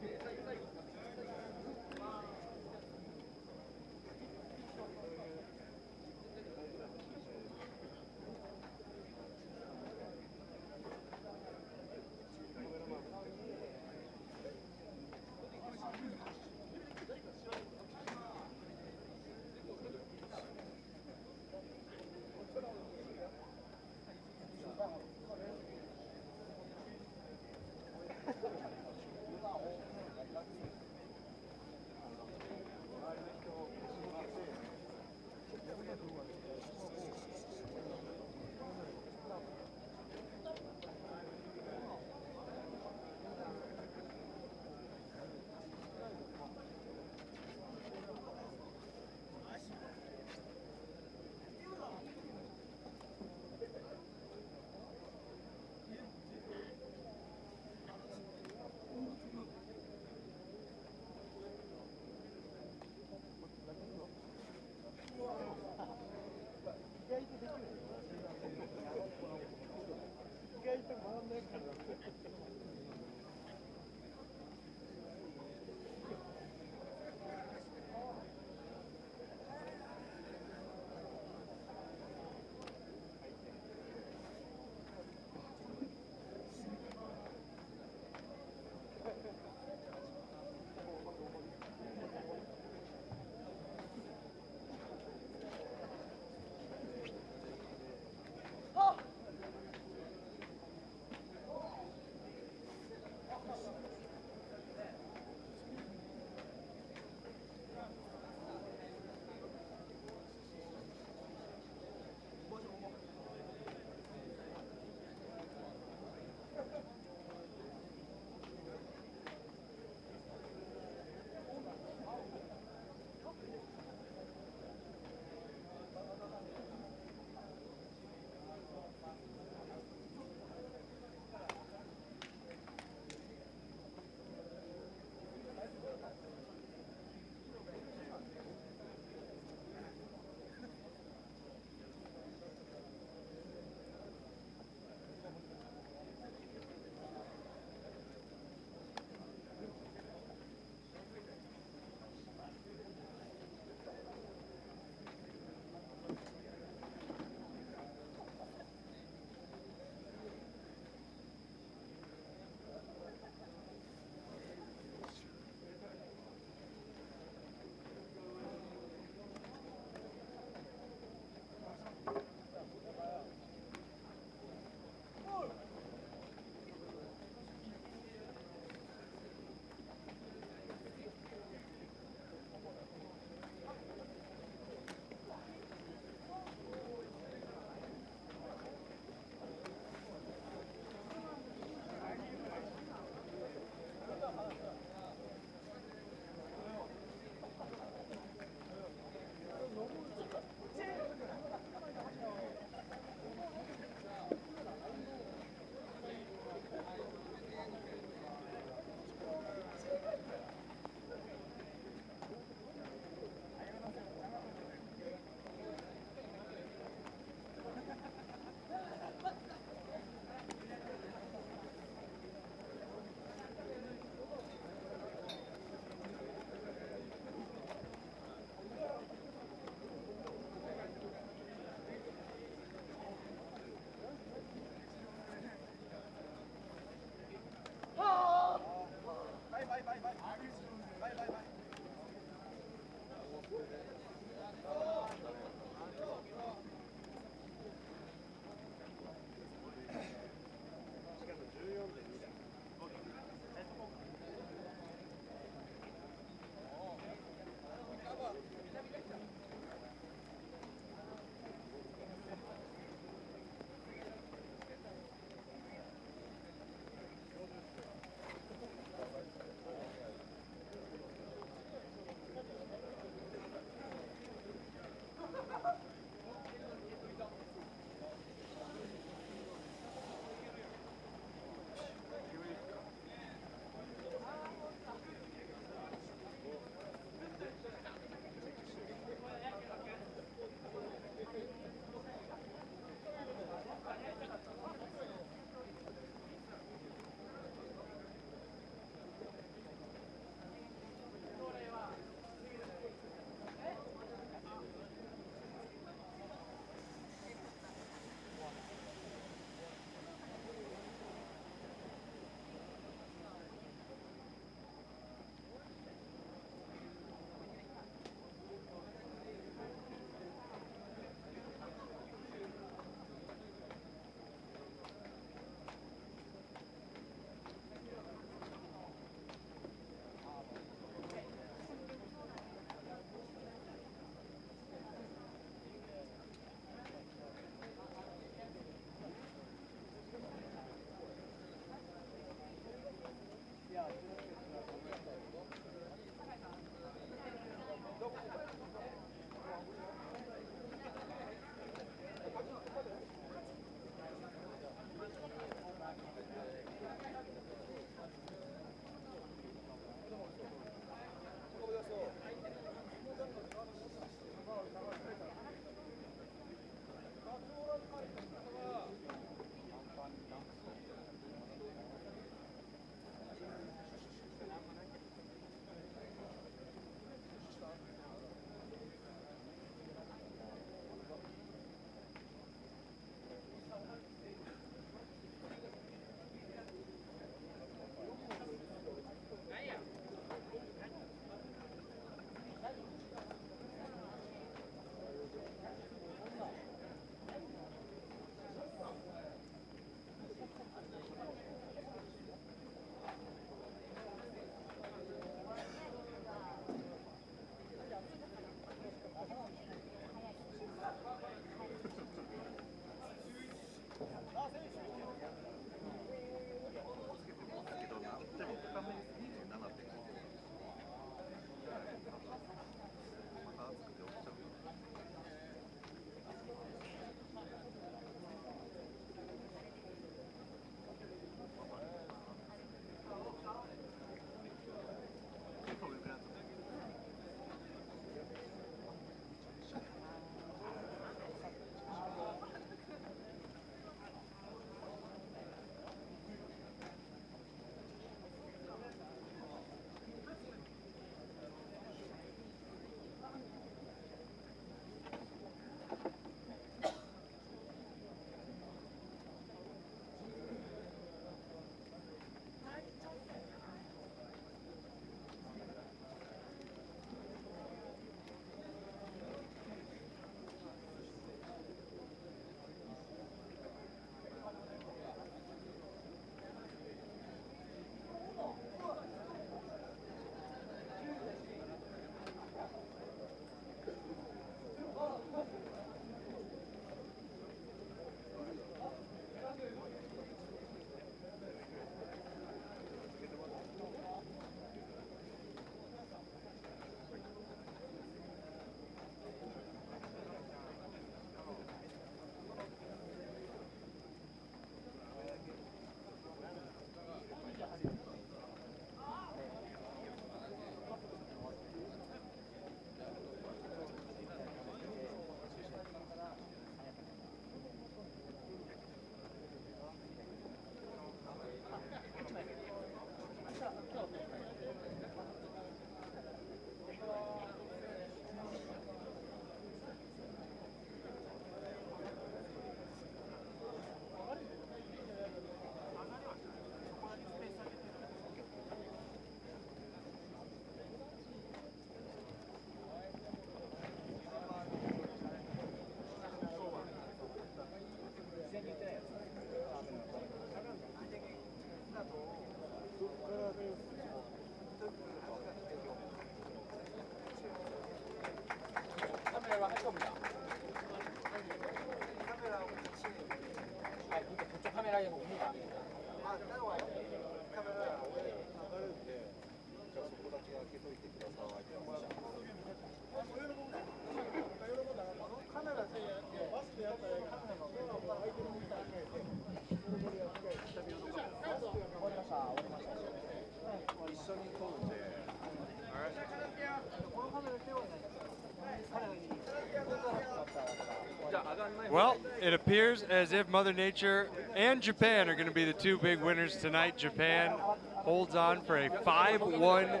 Well, it appears as if Mother Nature and Japan are going to be the two big winners tonight. Japan holds on for a 5-1,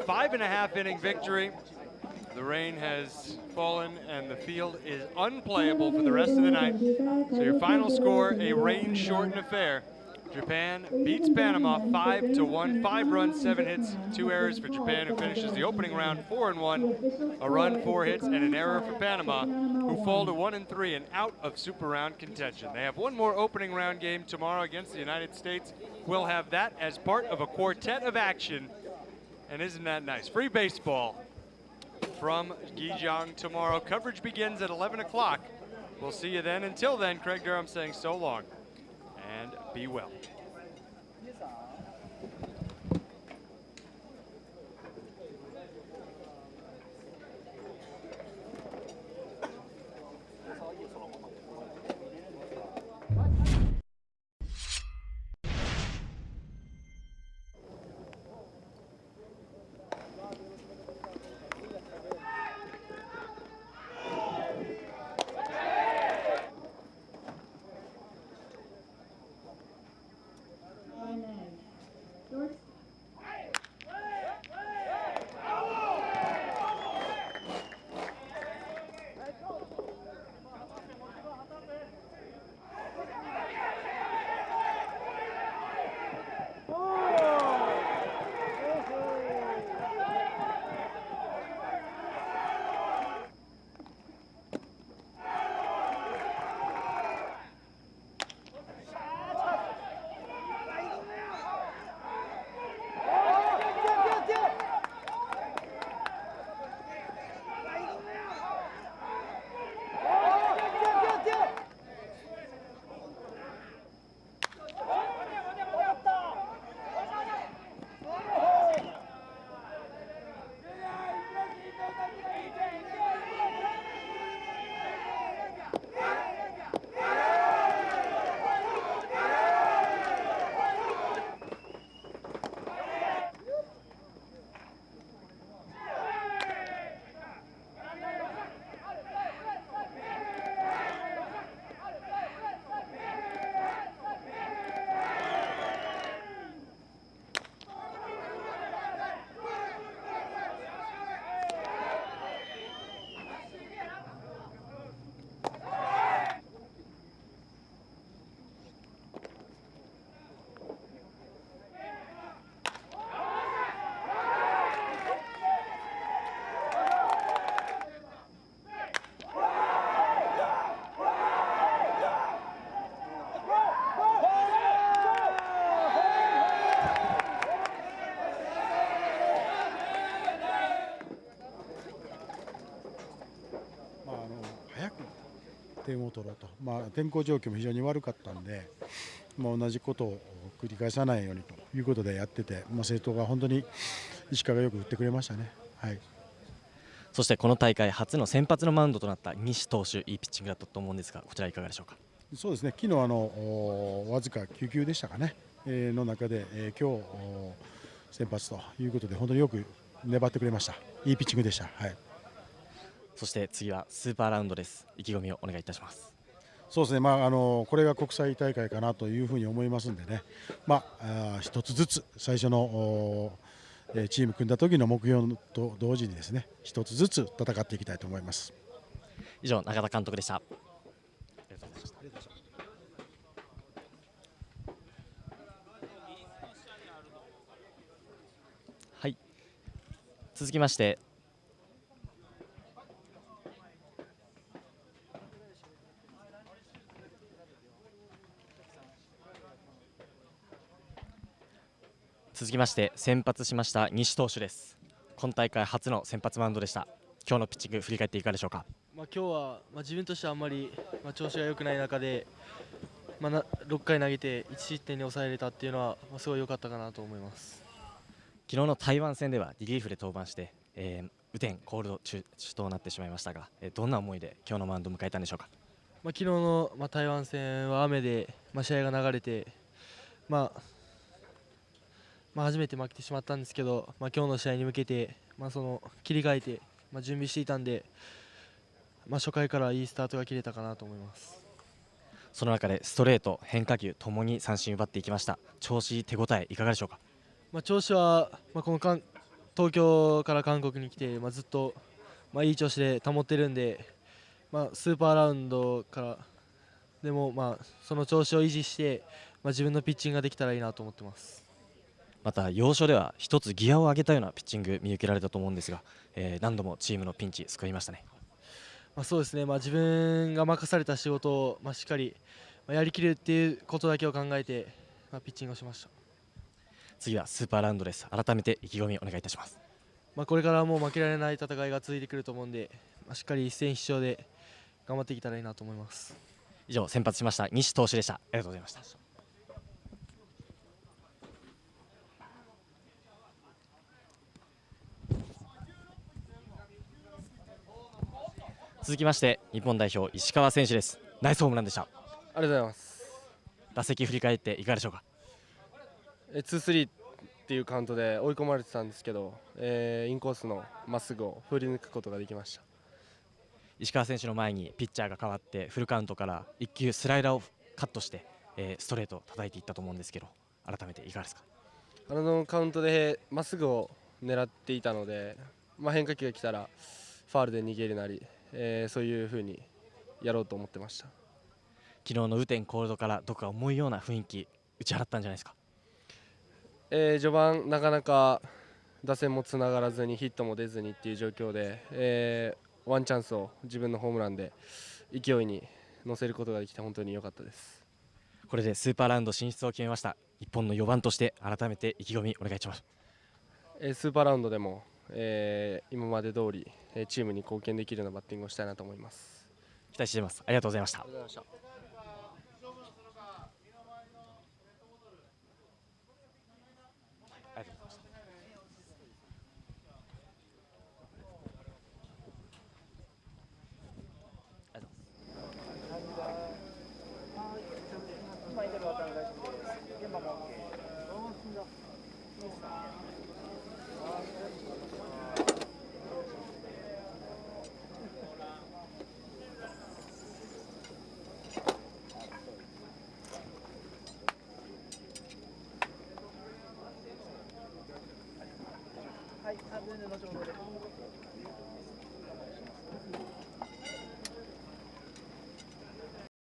5.5 inning victory. The rain has fallen and the field is unplayable for the rest of the night. So your final score, a rain-shortened affair. Japan beats Panama 5-1, 5 runs, 7 hits, 2 errors for Japan, who finishes the opening round 4-1, a run, 4 hits, and an error for Panama, who fall to 1-3 and out of Super Round contention. They have one more opening round game tomorrow against the United States. We'll have that as part of a quartet of action, and isn't that nice? Free baseball from Gijang tomorrow. Coverage begins at 11 o'clock. We'll see you then. Until then, Craig Durham saying so long and be well.点を取ろうと、天候状況も非常に悪かったんで、同じことを繰り返さないようにということでやってて、生徒が本当に石川がよく打ってくれましたね。はい、そしてこの大会初の先発のマウンドとなった西投手、いいピッチングだったと思うんですが、こちらいかがでしょうか。そうですね、昨日わずか9球でしたかね、の中で、今日先発ということで本当によく粘ってくれました。いいピッチングでした。はい、そして次はスーパーラウンドです。意気込みをお願いいたします。そうですね、これが国際大会かなというふうに思いますんでね、一つずつ最初のチーム組んだ時の目標と同時にですね、一つずつ戦っていきたいと思います。以上、永田監督でした。はい、続きまして先発しました西投手です。今大会初の先発マウンドでした。今日のピッチング振り返っていかがでしょうか。今日は、自分としてはあんまり、調子が良くない中で、6回投げて1失点に抑えれたっていうのは、すごい良かったかなと思います。昨日の台湾戦ではリリーフで登板して、雨天コールド中止となってしまいましたが、どんな思いで今日のマウンドを迎えたんでしょうか。昨日の、台湾戦は雨で、試合が流れて、初めて負けてしまったんですけど、今日の試合に向けて、切り替えて、準備していたんで、初回からいいスタートが切れたかなと思います。その中でストレート、変化球ともに三振奪っていきました。調子、手応えいかがでしょうか。調子は、この東京から韓国に来て、ずっと、いい調子で保ってるんで、スーパーラウンドからでも、その調子を維持して、自分のピッチングができたらいいなと思ってます。また要所では一つギアを上げたようなピッチング見受けられたと思うんですが、何度もチームのピンチ救いましたね。そうですね、自分が任された仕事を、しっかりやりきるっていうことだけを考えて、ピッチングをしました。次はスーパーラウンドです。改めて意気込みお願いいたします。これからもう負けられない戦いが続いてくると思うんで、しっかり一戦必勝で頑張っていけたらいいなと思います。以上、先発しました西投手でした。ありがとうございました。続きまして日本代表石川選手です。ナイスホームランでした。ありがとうございます。打席振り返っていかがでしょうか。2-3っていうカウントで追い込まれてたんですけど、インコースのまっすぐを振り抜くことができました。石川選手の前にピッチャーが変わってフルカウントから1球スライダーをカットして、ストレートを叩いていったと思うんですけど、改めていかがですか。あのカウントでまっすぐを狙っていたので、変化球が来たらファウルで逃げるなり、そういう風にやろうと思ってました。昨日の雨天コールドからどこか重いような雰囲気打ち払ったんじゃないですか。序盤なかなか打線もつながらずにヒットも出ずにっていう状況で、ワンチャンスを自分のホームランで勢いに乗せることができて本当に良かったです。これでスーパーラウンド進出を決めました。日本の4番として改めて意気込みお願いします。スーパーラウンドでも、今まで通りチームに貢献できるようなバッティングをしたいなと思います。期待しています。ありがとうございました。ありがとうございました。はい、全然後ほどで。